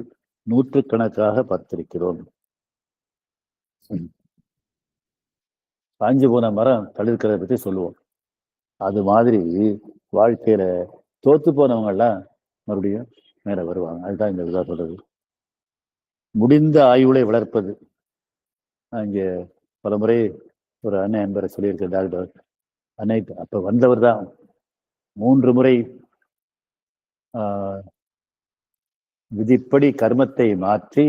100கணக்காக பார்த்திருக்கிறோம். காஞ்சி போன மரம் தளிர்க்கிறத பற்றி சொல்லுவோம். அது மாதிரி வாழ்க்கையில தோத்து போனவங்க எல்லாம் மறுபடியும் மேல வருவாங்க. அதுதான் இந்த விதா சொல்றது. முடிந்த ஆயுளை வளர்ப்பது. அங்கே பல முறை ஒரு அண்ணன் என்பரை சொல்லியிருக்க டாக்டர் அன்னை அப்ப வந்தவர் தான் 3 முறை விதிப்படி கர்மத்தை மாற்றி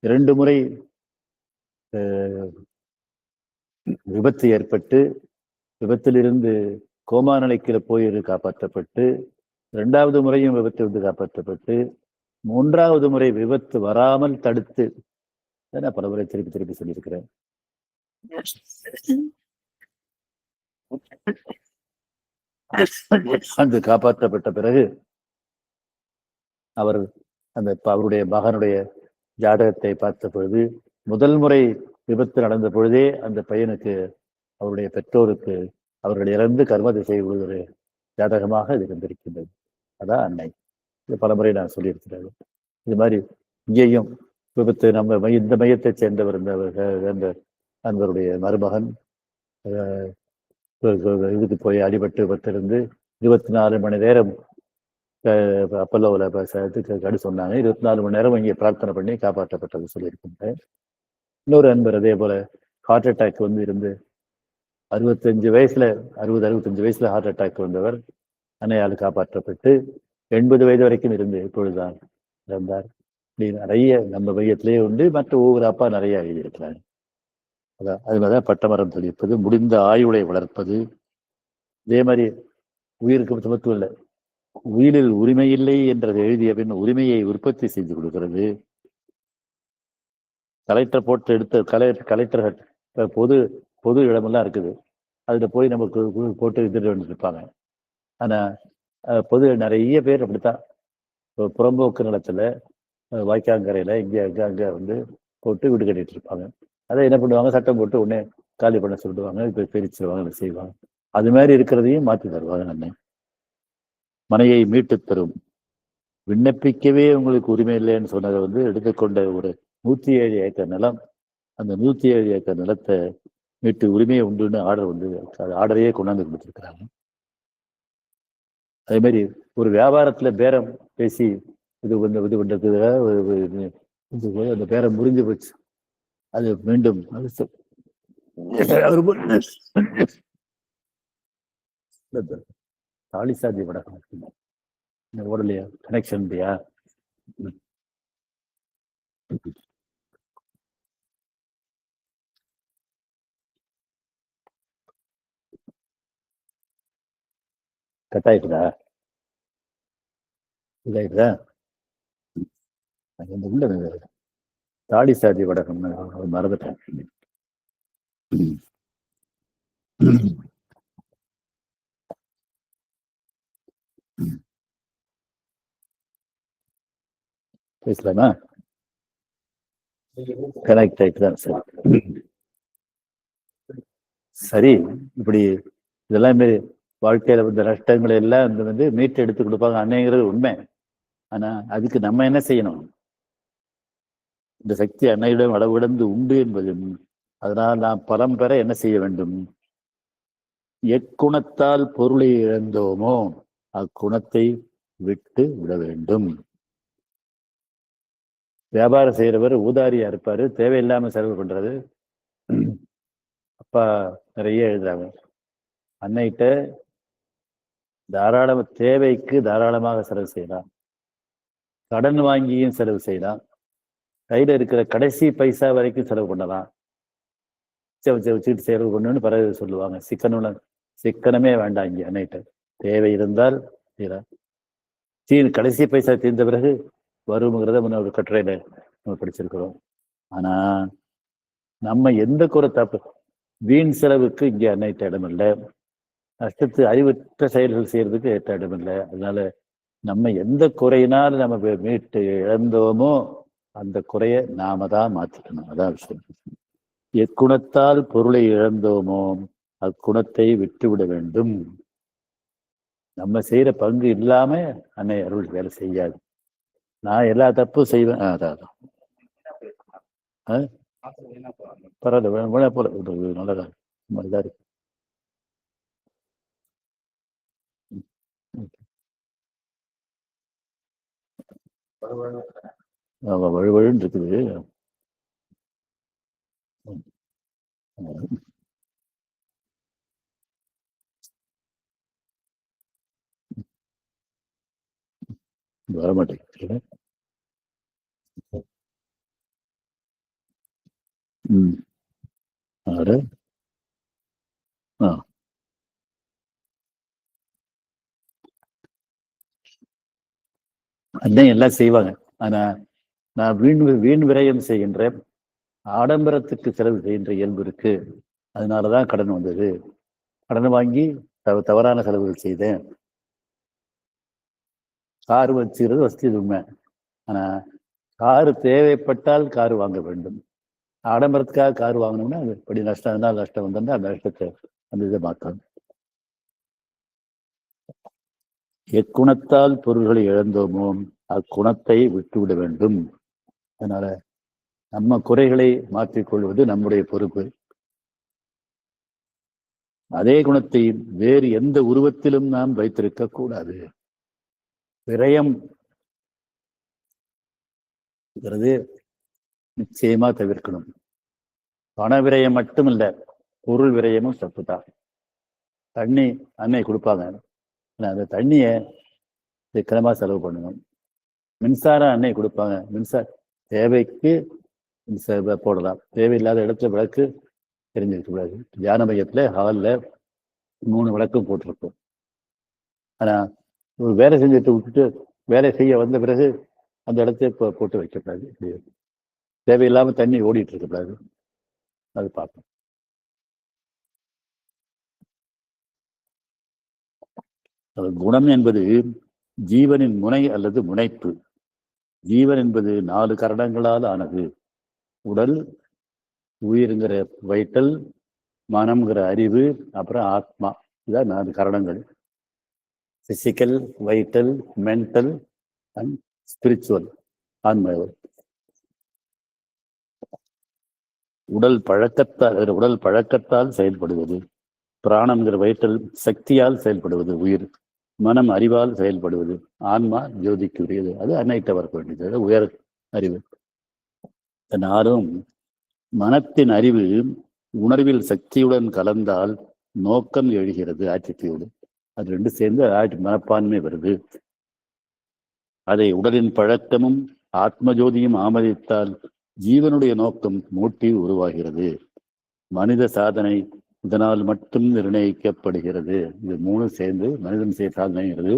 2 முறை விபத்து ஏற்பட்டு விபத்திலிருந்து கோமா நிலைக்கு போய் காப்பாற்றப்பட்டு 2வது முறையும் விபத்து விட்டு காப்பாற்றப்பட்டு 3வது முறை விபத்து வராமல் தடுத்து நான் பல முறை திருப்பி சொல்லியிருக்கிறேன். அங்கு காப்பாற்றப்பட்ட பிறகு அவர் அந்த அவருடைய மகனுடைய ஜாதகத்தை பார்த்த பொழுது முதல் முறை விபத்து நடந்த பொழுதே அந்த பையனுக்கு அவருடைய பெற்றோருக்கு அவர்கள் இறந்து கர்ம திசை விடுகிற ஜாதகமாக இது இருந்திருக்கின்றது. அதான் அன்னை. இது பலமுறை நான் சொல்லியிருக்கிறேன். இது மாதிரி இங்கேயும் விபத்து நம்ம இந்த மையத்தை சேர்ந்தவர் இந்த நண்பருடைய மருமகன் இதுக்கு போய் அடிபட்டு விபத்திலிருந்து 24 மணி நேரம் அப்பல்லோவில் கடு சொன்னாங்க. 24 மணி நேரம் இங்கே பிரார்த்தனை பண்ணி காப்பாற்றப்பட்டது சொல்லியிருக்கின்றேன். இன்னொரு நண்பர் அதே போல ஹார்ட் அட்டாக் இருந்து 65 வயசுல 65 வயசுல ஹார்ட் அட்டாக் வந்தவர் அன்னையால் காப்பாற்றப்பட்டு 80 வயது வரைக்கும் இருந்து இப்பொழுதுதான் இறந்தார். நிறைய நம்ம மையத்திலேயே உண்டு. மற்ற ஒவ்வொரு அப்பா நிறைய எழுதியிருக்கிறாங்க. அதான் அது மாதிரிதான் பட்டமரம் தெளிப்பது, முடிந்த ஆயுளை வளர்ப்பது. இதே மாதிரி உயிருக்கு மத்துவம் இல்லை, உயிரில் உரிமை இல்லை என்றது எழுதிய பின் உரிமையை உற்பத்தி செய்து கொடுக்கிறது. கலெக்டர் போட்டு எடுத்த கலெக்டர்கள் பொது பொது இடமெல்லாம் இருக்குது, அதுல போய் நமக்கு போட்டு எடுத்துட்டு வந்துருப்பாங்க. ஆனா பொது நிறைய பேர் அப்படித்தான் புறம்போக்கு நிலத்துல வாய்க்காங்கரையில இங்க அங்க போட்டு வீடு கட்டிட்டு இருப்பாங்க. அதை என்ன பண்ணுவாங்க, சட்டம் போட்டு உடனே காலி பண்ண சொல்லிடுவாங்க, இப்ப பிரிச்சிருவாங்க, செய்வாங்க. அது மாதிரி இருக்கிறதையும் மாற்றி தருவாங்க. அன்னை மனையை மீட்டு தரும். விண்ணப்பிக்கவே உங்களுக்கு உரிமை இல்லைன்னு சொன்னதை எடுத்துக்கொண்ட ஒரு 107 ஏக்கர் நிலம், அந்த 107 ஏக்கர் நிலத்தை மீட்டு உரிமையை உண்டுன்னு ஆர்டர் ஆர்டரையே கொண்டாந்து கொடுத்துருக்குறாங்க. அதே மாதிரி ஒரு வியாபாரத்துல பேரம் பேசி இது பண்றதுக்காக அந்த பேரம் முறிஞ்சு போச்சு. அது மீண்டும் தாலி சாதி வடகம் ஓடலையா, கனெக்ஷன் இல்லையா? கட் ஆயிட்டுதா? இதாயிட்டுதா? உள்ள தாலி சாதி வடகம் மறந்துட்டேன். பேசலாமா? கனெக்ட் ஆயிட்டுதான். சரி, இப்படி இதெல்லாம் வாழ்க்கையில வந்த நஷ்டங்களை எல்லாம் மீட்டு எடுத்து கொடுப்பாங்க அன்னைங்கிறது உண்மை. ஆனா அதுக்கு நம்ம என்ன செய்யணும்? இந்த சக்தி அன்னையிடம் அளவிடந்து உண்டு என்பதும், அதனால் நாம் பலம் பெற என்ன செய்ய வேண்டும்? எக்குணத்தால் பொருளை இழந்தோமோ அக்குணத்தை விட்டு விட வேண்டும். வியாபாரம் செய்யறவர் ஊதாரியா இருப்பாரு, தேவையில்லாம செலவு பண்றது. அப்பா நிறைய எழுதுறாங்க, அன்னைகிட்ட தேவைக்கு தாராளமாக செலவு செய்யலாம், கடன் வாங்கியும் செலவு செய்யலாம், கையில இருக்கிற கடைசி பைசா வரைக்கும் செலவு பண்ணலாம். வச்சுட்டு செலவு பண்ணணும்னு பிறகு சொல்லுவாங்க. சிக்கனமே வேண்டாம். இங்க அன்னைகிட்ட தேவை இருந்தால் கடைசி பைசா தீர்ந்த பிறகு வருங்கிறத ஒரு கட்டுரையில நம்ம படிச்சிருக்கிறோம். ஆனா நம்ம எந்த குறை தப்பு வீண் செலவுக்கு இங்க அன்னைகிட்ட இடம் இல்லை, நஷ்டத்து அறிவற்ற செயல்கள் செய்யறதுக்கு ஏற்ற இடம் இல்லை. அதனால நம்ம எந்த குறையினால் நம்ம மீட்டு இழந்தோமோ அந்த குறைய நாம தான் மாற்றிக்கணும். அதான் விஷயம். எக்குணத்தால் பொருளை இழந்தோமோ அக்குணத்தை விட்டுவிட வேண்டும். நம்ம செய்யற பங்கு இல்லாம அன்னை அருள் வேலை செய்யாது. நான் எல்லா தப்பும் செய்வேன். அதான் பரவாயில்ல, போல நல்லதா இதா இருக்கு. வழுவழுன்னு இருக்குது. வரமாட்டேங்குது. அதான் எல்லாம் செய்வாங்க. ஆனா நான் வீண் விரயம் செய்கின்ற ஆடம்பரத்துக்கு செலவு செய்கின்ற இயல்பு இருக்கு. அதனாலதான் கடன் வந்தது. கடன் வாங்கி தவறான செலவுகள் செய்தேன். கார் வச்சுக்கிறது வசதி உண்மை. ஆனா காரு தேவைப்பட்டால் காரு வாங்க வேண்டும். ஆடம்பரத்துக்காக கார் வாங்கணும்னா அது படி நஷ்டம் இருந்தால் நஷ்டம் வந்திருந்தா அந்த நஷ்டத்தை அந்த இதை மாற்றணும். எக்குணத்தால் பொருள்களை இழந்தோமோ அக்குணத்தை விட்டுவிட வேண்டும். அதனால நம்ம குறைகளை மாற்றிக்கொள்வது நம்முடைய பொறுப்பு. அதே குணத்தை வேறு எந்த உருவத்திலும் நாம் வைத்திருக்க கூடாது. விரயம் நிச்சயமா தவிர்க்கணும். பண விரயம் மட்டும் இல்ல, பொருள் விரயமும் தப்புதான். தண்ணி அன்னை கொடுப்பாங்க, அந்த தண்ணிய சிக்கனமா செலவு பண்ணணும். மின்சாரம் அன்னை கொடுப்பாங்க, மின்சார தேவைக்கு போடலாம், தேவையில்லாத இடத்துல விளக்கு தெரிஞ்சிருக்க கூடாது. தியான மையத்துல ஹாலில் 3 விளக்கும் போட்டிருக்கும். ஆனா ஒரு வேலை செஞ்சுட்டு விட்டுட்டு வேலை செய்ய வந்த பிறகு அந்த இடத்த போட்டு வைக்கக்கூடாது. தேவையில்லாம தண்ணி ஓடிட்டு இருக்கக்கூடாது. அது பார்ப்போம். குணம் என்பது ஜீவனின் முனை அல்லது முனைப்பு. ஜீவன் என்பது 4 கரணங்களால் ஆனது. உடல், உயிருங்கிற வைட்டல், மனம்ங்கிற அறிவு, அப்புறம் ஆத்மா. இதான் 4 கரணங்கள். Physical, vital, mental and spiritual, ஆன்ம. உடல் பழக்கத்தால் செயல்படுவது. பிராணம்ங்கிற வைட்டல் சக்தியால் செயல்படுவது உயிர். மனம் அறிவால் செயல்படுவது. ஆன்மா ஜோதிக்குரியது. அது அன்னைட்ட வர வேண்டியது, உயர் அறிவு. நானும் மனத்தின் அறிவு உணர்வில் சக்தியுடன் கலந்தால் நோக்கம் எழுகிறது, ஆட்டிடியூடு. அது 2 சேர்ந்து மனப்பான்மை வருது. அதை உடலின் பழக்கமும் ஆத்ம ஜோதியும் ஆமதித்தால் ஜீவனுடைய நோக்கம் மோட்டிவ் உருவாகிறது. மனித சாதனை இதனால் மட்டும் நிர்ணயிக்கப்படுகிறது. இது 3 சேர்ந்து மனிதன் செய்ய சாதனைங்கிறது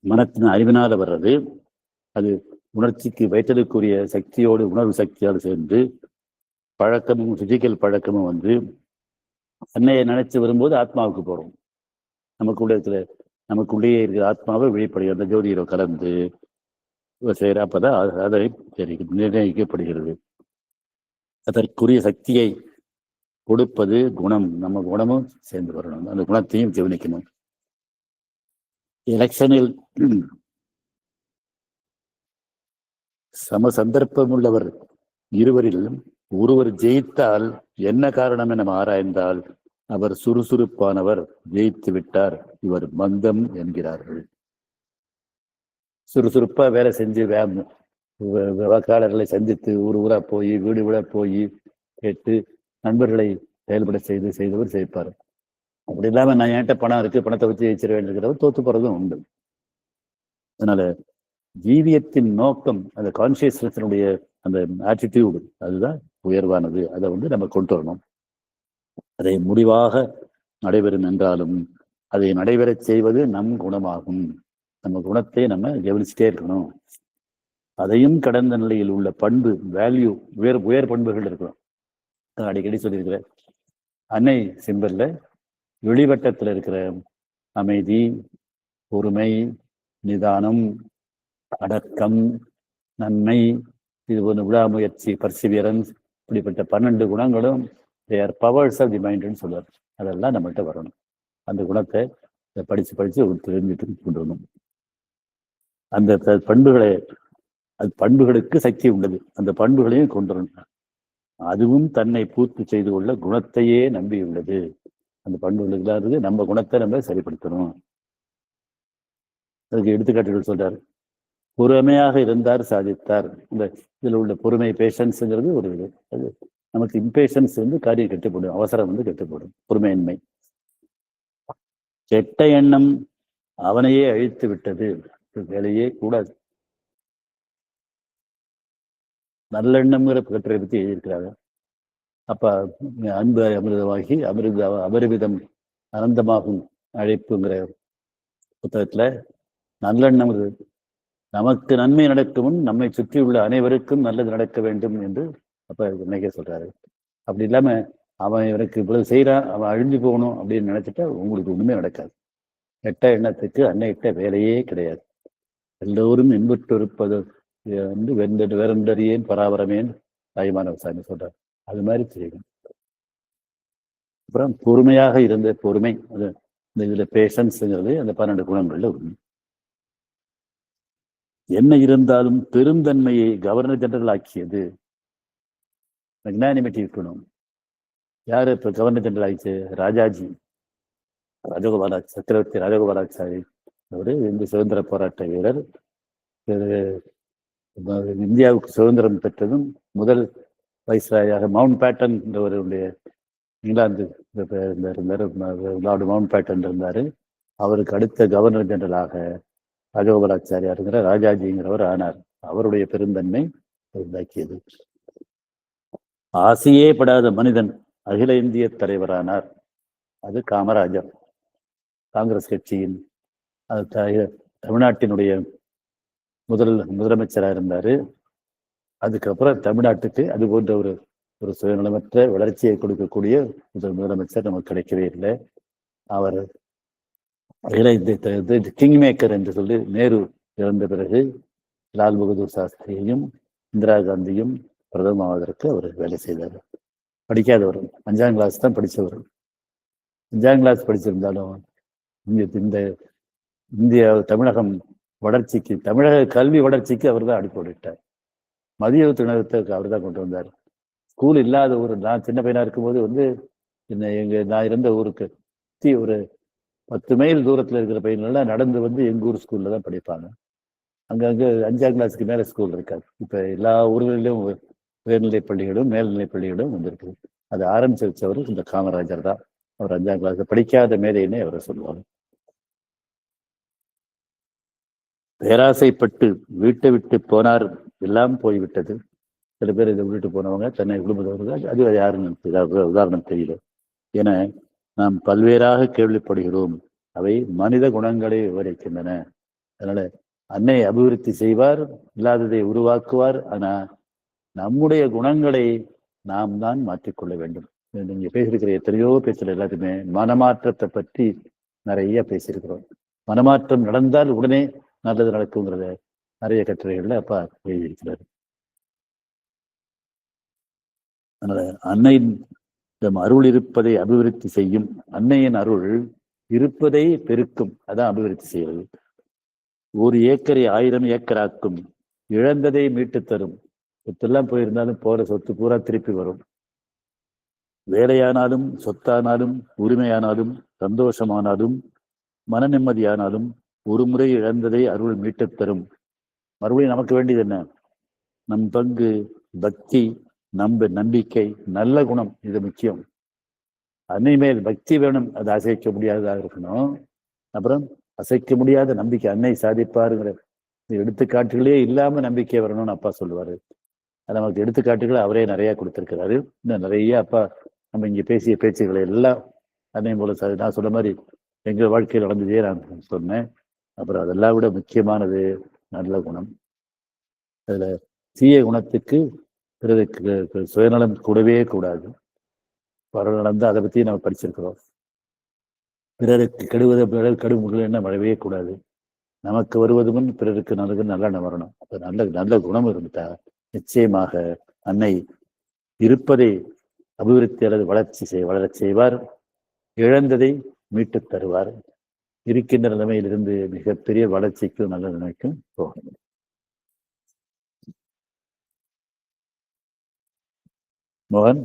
மனத்தின் அறிவினால வர்றது. அது உணர்ச்சிக்கு வைத்தலுக்குரிய சக்தியோடு உணர்வு சக்தியோடு சேர்ந்து பழக்கமும் பிசிக்கல் பழக்கமும் வந்து அன்னையை நினைச்சு வரும்போது ஆத்மாவுக்கு போறோம். நமக்குள்ளேயே இருக்கிற ஆத்மாவை வெளிப்படுகிறது, அந்த ஜோதியில கலந்து செய்யற. அப்பதான் அதை நிர்ணயிக்கப்படுகிறது. அதற்குரிய சக்தியை கொடுப்பது குணம். நம்ம குணமும் சேர்ந்து வரணும், அந்த குணத்தையும் கவனிக்கணும். எலெக்ஷனில் சம சந்தர்ப்பம் உள்ளவர் இருவரில் ஒருவர் ஜெயித்தால் என்ன காரணம் என ஆராய்ந்தால் அவர் சுறுசுறுப்பானவர், ஜெயித்து விட்டார், இவர் மந்தம் என்கிறார்கள். சுறுசுறுப்பா வேலை செஞ்சு வாக்காளர்களை சந்தித்து ஊரா போய் வீடு விட போய் கேட்டு நண்பர்களை செயல்பட செய்தவர் ஜெயிப்பார். அப்படி இல்லாம நான் என்கிட்ட பணம் இருக்கு, பணத்தை வச்சு ஜெயிச்சிட வேண்டியிருக்கிறவர் தோத்து போறதும் உண்டு. அதனால ஜீவியத்தின் நோக்கம், அந்த கான்சியஸ்னஸினுடைய அந்த ஆட்டிடியூடு, அதுதான் உயர்வானது. அதை நம்ம கொண்டு வரணும். அதை முடிவாக நடைபெறும் என்றாலும் அதை நடைபெறச் செய்வது நம் குணமாகும். நம்ம குணத்தை நம்ம கவனிச்சுட்டே இருக்கணும். அதையும் கடந்த நிலையில் உள்ள பண்பு, வேல்யூ, உயர் பண்புகள் இருக்கணும். அடிக்கடி சொல்லியிருக்கிறேன். அன்னை சிம்பல்ல வெளிவட்டத்தில் இருக்கிற அமைதி, பொறுமை, நிதானம், அடக்கம், நன்மை, இது ஒன்று விடாமுயற்சி, பர்சிவியரன்ஸ், இப்படிப்பட்ட 12 குணங்களும் தேர் பவர்ஸ் ஆஃப் தி மைண்ட்னு சொல்லுவார். அதெல்லாம் நம்மகிட்ட வரணும். அந்த குணத்தை படிச்சு தெரிஞ்சுட்டு கொண்டு வரணும். அந்த பண்புகளுக்கு சக்தி உள்ளது. அந்த பண்புகளையும் கொண்டு வரணும். அதுவும் தன்னை பூர்த்தி செய்து கொள்ள குணத்தையே நம்பியுள்ளது. அந்த பண்புகளுக்கு நம்ம குணத்தை நம்ம சரிப்படுத்தணும். அதுக்கு எடுத்துக்காட்டுகள் சொல்றாரு. பொறுமையாக இருந்தார், சாதித்தார். இதுல உள்ள பொறுமை, பேஷன்ஸுங்கிறது ஒரு இது. அது நமக்கு இம்பேஷன்ஸ் காரியம் கெட்டுப்படும், அவசரம் கெட்டுப்படும். பொறுமையின்மை. கெட்ட எண்ணம் அவனையே அழித்து விட்டது, வேலையே கூடாது. நல்லெண்ணம்ங்கிற கட்டுரை பத்தி எழுதியிருக்கிறாங்க. அப்ப அன்பு அமிர்தமாகி அபரிமிதம் அனந்தமாகும் அழைப்புங்கிற புத்தகத்துல நல்லெண்ணம் நமக்கு நன்மை நடக்கவும் நம்மை சுற்றியுள்ள அனைவருக்கும் நல்லது நடக்க வேண்டும் என்று அப்ப நினைக்க சொல்றாரு. அப்படி இல்லாம அவன் இவனுக்கு இவ்வளவு செய்யறான், அவன் அழிஞ்சு போகணும் அப்படின்னு நினைச்சிட்டா உங்களுக்கு ஒண்ணுமே நடக்காது. கெட்ட எண்ணத்துக்கு அன்னையிட்ட வேலையே கிடையாது. எல்லோரும் இன்புற்றிருப்பது வந்து வென்றறியேன் பராபரமேன் தாய்மான சாமி சொல்றார். அது மாதிரி செய்யணும். அப்புறம் பொறுமையாக இருந்த பொறுமை, அது இந்த இதுல பேஷன்ஸ்ங்கிறது அந்த 12 குணங்கள்ல உண்மை. என்ன இருந்தாலும் பெருந்தன்மையை கவர்னர் ஜெனரல் ஆக்கியது. மெக்னானிமிட்டி இருக்கணும். யாரு இப்ப கவர்னர் ஜெனரல் ஆயிடுச்சு? ராஜாஜி, சக்கரவர்த்தி ராஜகோபாலாச்சாரி. அவரு இந்த சுதந்திர போராட்ட வீரர். இந்தியாவுக்கு சுதந்திரம் பெற்றதும் முதல் வைஸ்ராயாக மவுண்ட் பேட்டன் என்றவருடைய இங்கிலாந்து இருந்தார். லார்டு மவுண்ட் பேட்டன் இருந்தாரு. அவருக்கு அடுத்த கவர்னர் ஜெனரலாக ராஜகோபாலாச்சாரியாருங்கிற ராஜாஜிங்கிறவர் ஆனார். அவருடைய பெருந்தன்மை உண்டாக்கியது. ஆசையே படாத மனிதன் அகில இந்திய தலைவரானார். அது காமராஜர். காங்கிரஸ் கட்சியின் தமிழ்நாட்டினுடைய முதலமைச்சராக இருந்தாரு. அதுக்கப்புறம் தமிழ்நாட்டுக்கு அது போன்ற ஒரு சுயநலமற்ற வளர்ச்சியை கொடுக்கக்கூடிய முதலமைச்சர் நமக்கு கிடைக்கவே இல்லை. அவர் கிங் மேக்கர் என்று சொல்லி நேரு இறந்த பிறகு லால் பகதூர் சாஸ்திரியையும் இந்திரா காந்தியும் பிரதமராவதற்கு அவர் வேலை செய்தார். படிக்காதவர், 5ஆம் கிளாஸ் தான் படித்தவர். 5ஆம் கிளாஸ் படிச்சிருந்தாலும் இந்த இந்தியா தமிழகம் வளர்ச்சிக்கு, தமிழக கல்வி வளர்ச்சிக்கு அவர் தான் அடிப்படையிட்டார். மதிய உணவகத்தை அவர் தான் கொண்டு வந்தார். ஸ்கூல் இல்லாத ஊர். நான் சின்ன பையனா இருக்கும்போது வந்து நான் இருந்த ஊருக்கு ஒரு 10 மைல் தூரத்தில் இருக்கிற பையன்கள்லாம் நடந்து வந்து எங்கள் ஊர் ஸ்கூல்ல தான் படிப்பாங்க. அங்கங்கே 5ஆம் கிளாஸுக்கு மேலே ஸ்கூல் இருக்காது. இப்போ எல்லா ஊர்களிலும் உயர்நிலைப் பள்ளிகளும் மேல்நிலைப் பள்ளிகளும் வந்திருக்கு. அது ஆரம்பிச்சு வச்சவர் இந்த காமராஜர் தான். அவர் 5ஆம் கிளாஸ் படிக்காத மேதைன்னே அவரை சொல்லுவாங்க. பேராசைப்பட்டு வீட்டை விட்டு போனார், எல்லாம் போய்விட்டது. சில பேர் இதை விட்டுட்டு போனவங்க தன்னை குடும்பத்தவர்கள், அது யாருன்னு உதாரணம் தெரியல. என நாம் பல்வேறாக கேள்விப்படுகிறோம். அவை மனித குணங்களை விவரிக்கின்றன. அதனால அன்னை அபிவிருத்தி செய்வார், இல்லாததை உருவாக்குவார். ஆனா நம்முடைய குணங்களை நாம் தான் மாற்றிக்கொள்ள வேண்டும். நீங்க பேசியிருக்கிற எத்தனையோ பேசல எல்லாத்தையுமே மனமாற்றத்தை பற்றி நிறைய பேசியிருக்கிறோம். மனமாற்றம் நடந்தால் உடனே நல்லது நடக்குங்கிறத நிறைய கட்டுரைகள்ல அப்பா எழுதியிருக்கிறார். அதனால அன்னையின் அருள் இருப்பதை அபிவிருத்தி செய்யும். அன்னையின் அருள் இருப்பதை பெருக்கும். அதான் அபிவிருத்தி செய்வது. 1 ஏக்கரை 1000 ஏக்கராக்கும். இழந்ததை மீட்டு தரும். சொத்தெல்லாம் போயிருந்தாலும் போற சொத்து பூரா திருப்பி வரும். வேலையானாலும் சொத்தானாலும் உரிமையானாலும் சந்தோஷமானாலும் மன நிம்மதியானாலும் ஒரு முறை இழந்ததை அருள் மீட்டு தரும். மறுபடியும் நமக்கு வேண்டியது என்ன? நம் பங்கு பக்தி, நம்பிக்கை, நல்ல குணம். இது முக்கியம். அன்னை மேல் பக்தி வேணும், அது அசைக்க முடியாததாக இருக்கணும். அப்புறம் அசைக்க முடியாத நம்பிக்கை, அன்னை சாதிப்பாருங்கிற எடுத்துக்காட்டுகளே இல்லாம நம்பிக்கை வரணும்னு அப்பா சொல்லுவாரு. அது நமக்கு எடுத்துக்காட்டுகளை அவரே நிறைய கொடுத்திருக்கிறாரு. இன்னும் நிறைய அப்பா நம்ம இங்க பேசிய பேச்சுக்களை எல்லாம் அன்னை போல நான் சொன்ன மாதிரி எங்க வாழ்க்கையில் நடந்ததே நான் சொன்னேன். அப்புறம் அதெல்லாம் விட முக்கியமானது நல்ல குணம். அதுல தீய குணத்துக்கு பிறருக்கு சுயநலம் கூடவே கூடாது. பரவ நடந்து அதை பத்தி நம்ம படிச்சிருக்கிறோம். பிறருக்கு கெடுமுகள் என்ன வரவே கூடாது. நமக்கு வருவது முன் பிறருக்கு நல்ல வரணும். அப்ப நல்ல குணம் இருந்துட்டா நிச்சயமாக அன்னை இருப்பதை அபிவிருத்தி அல்லது வளரச் செய்வார். இழந்ததை மீட்டு தருவார். இருக்கின்ற நிலைமையிலிருந்து மிகப்பெரிய வளர்ச்சிக்கும் நல்ல நிலைமைக்கும் போகணும். மோகன்.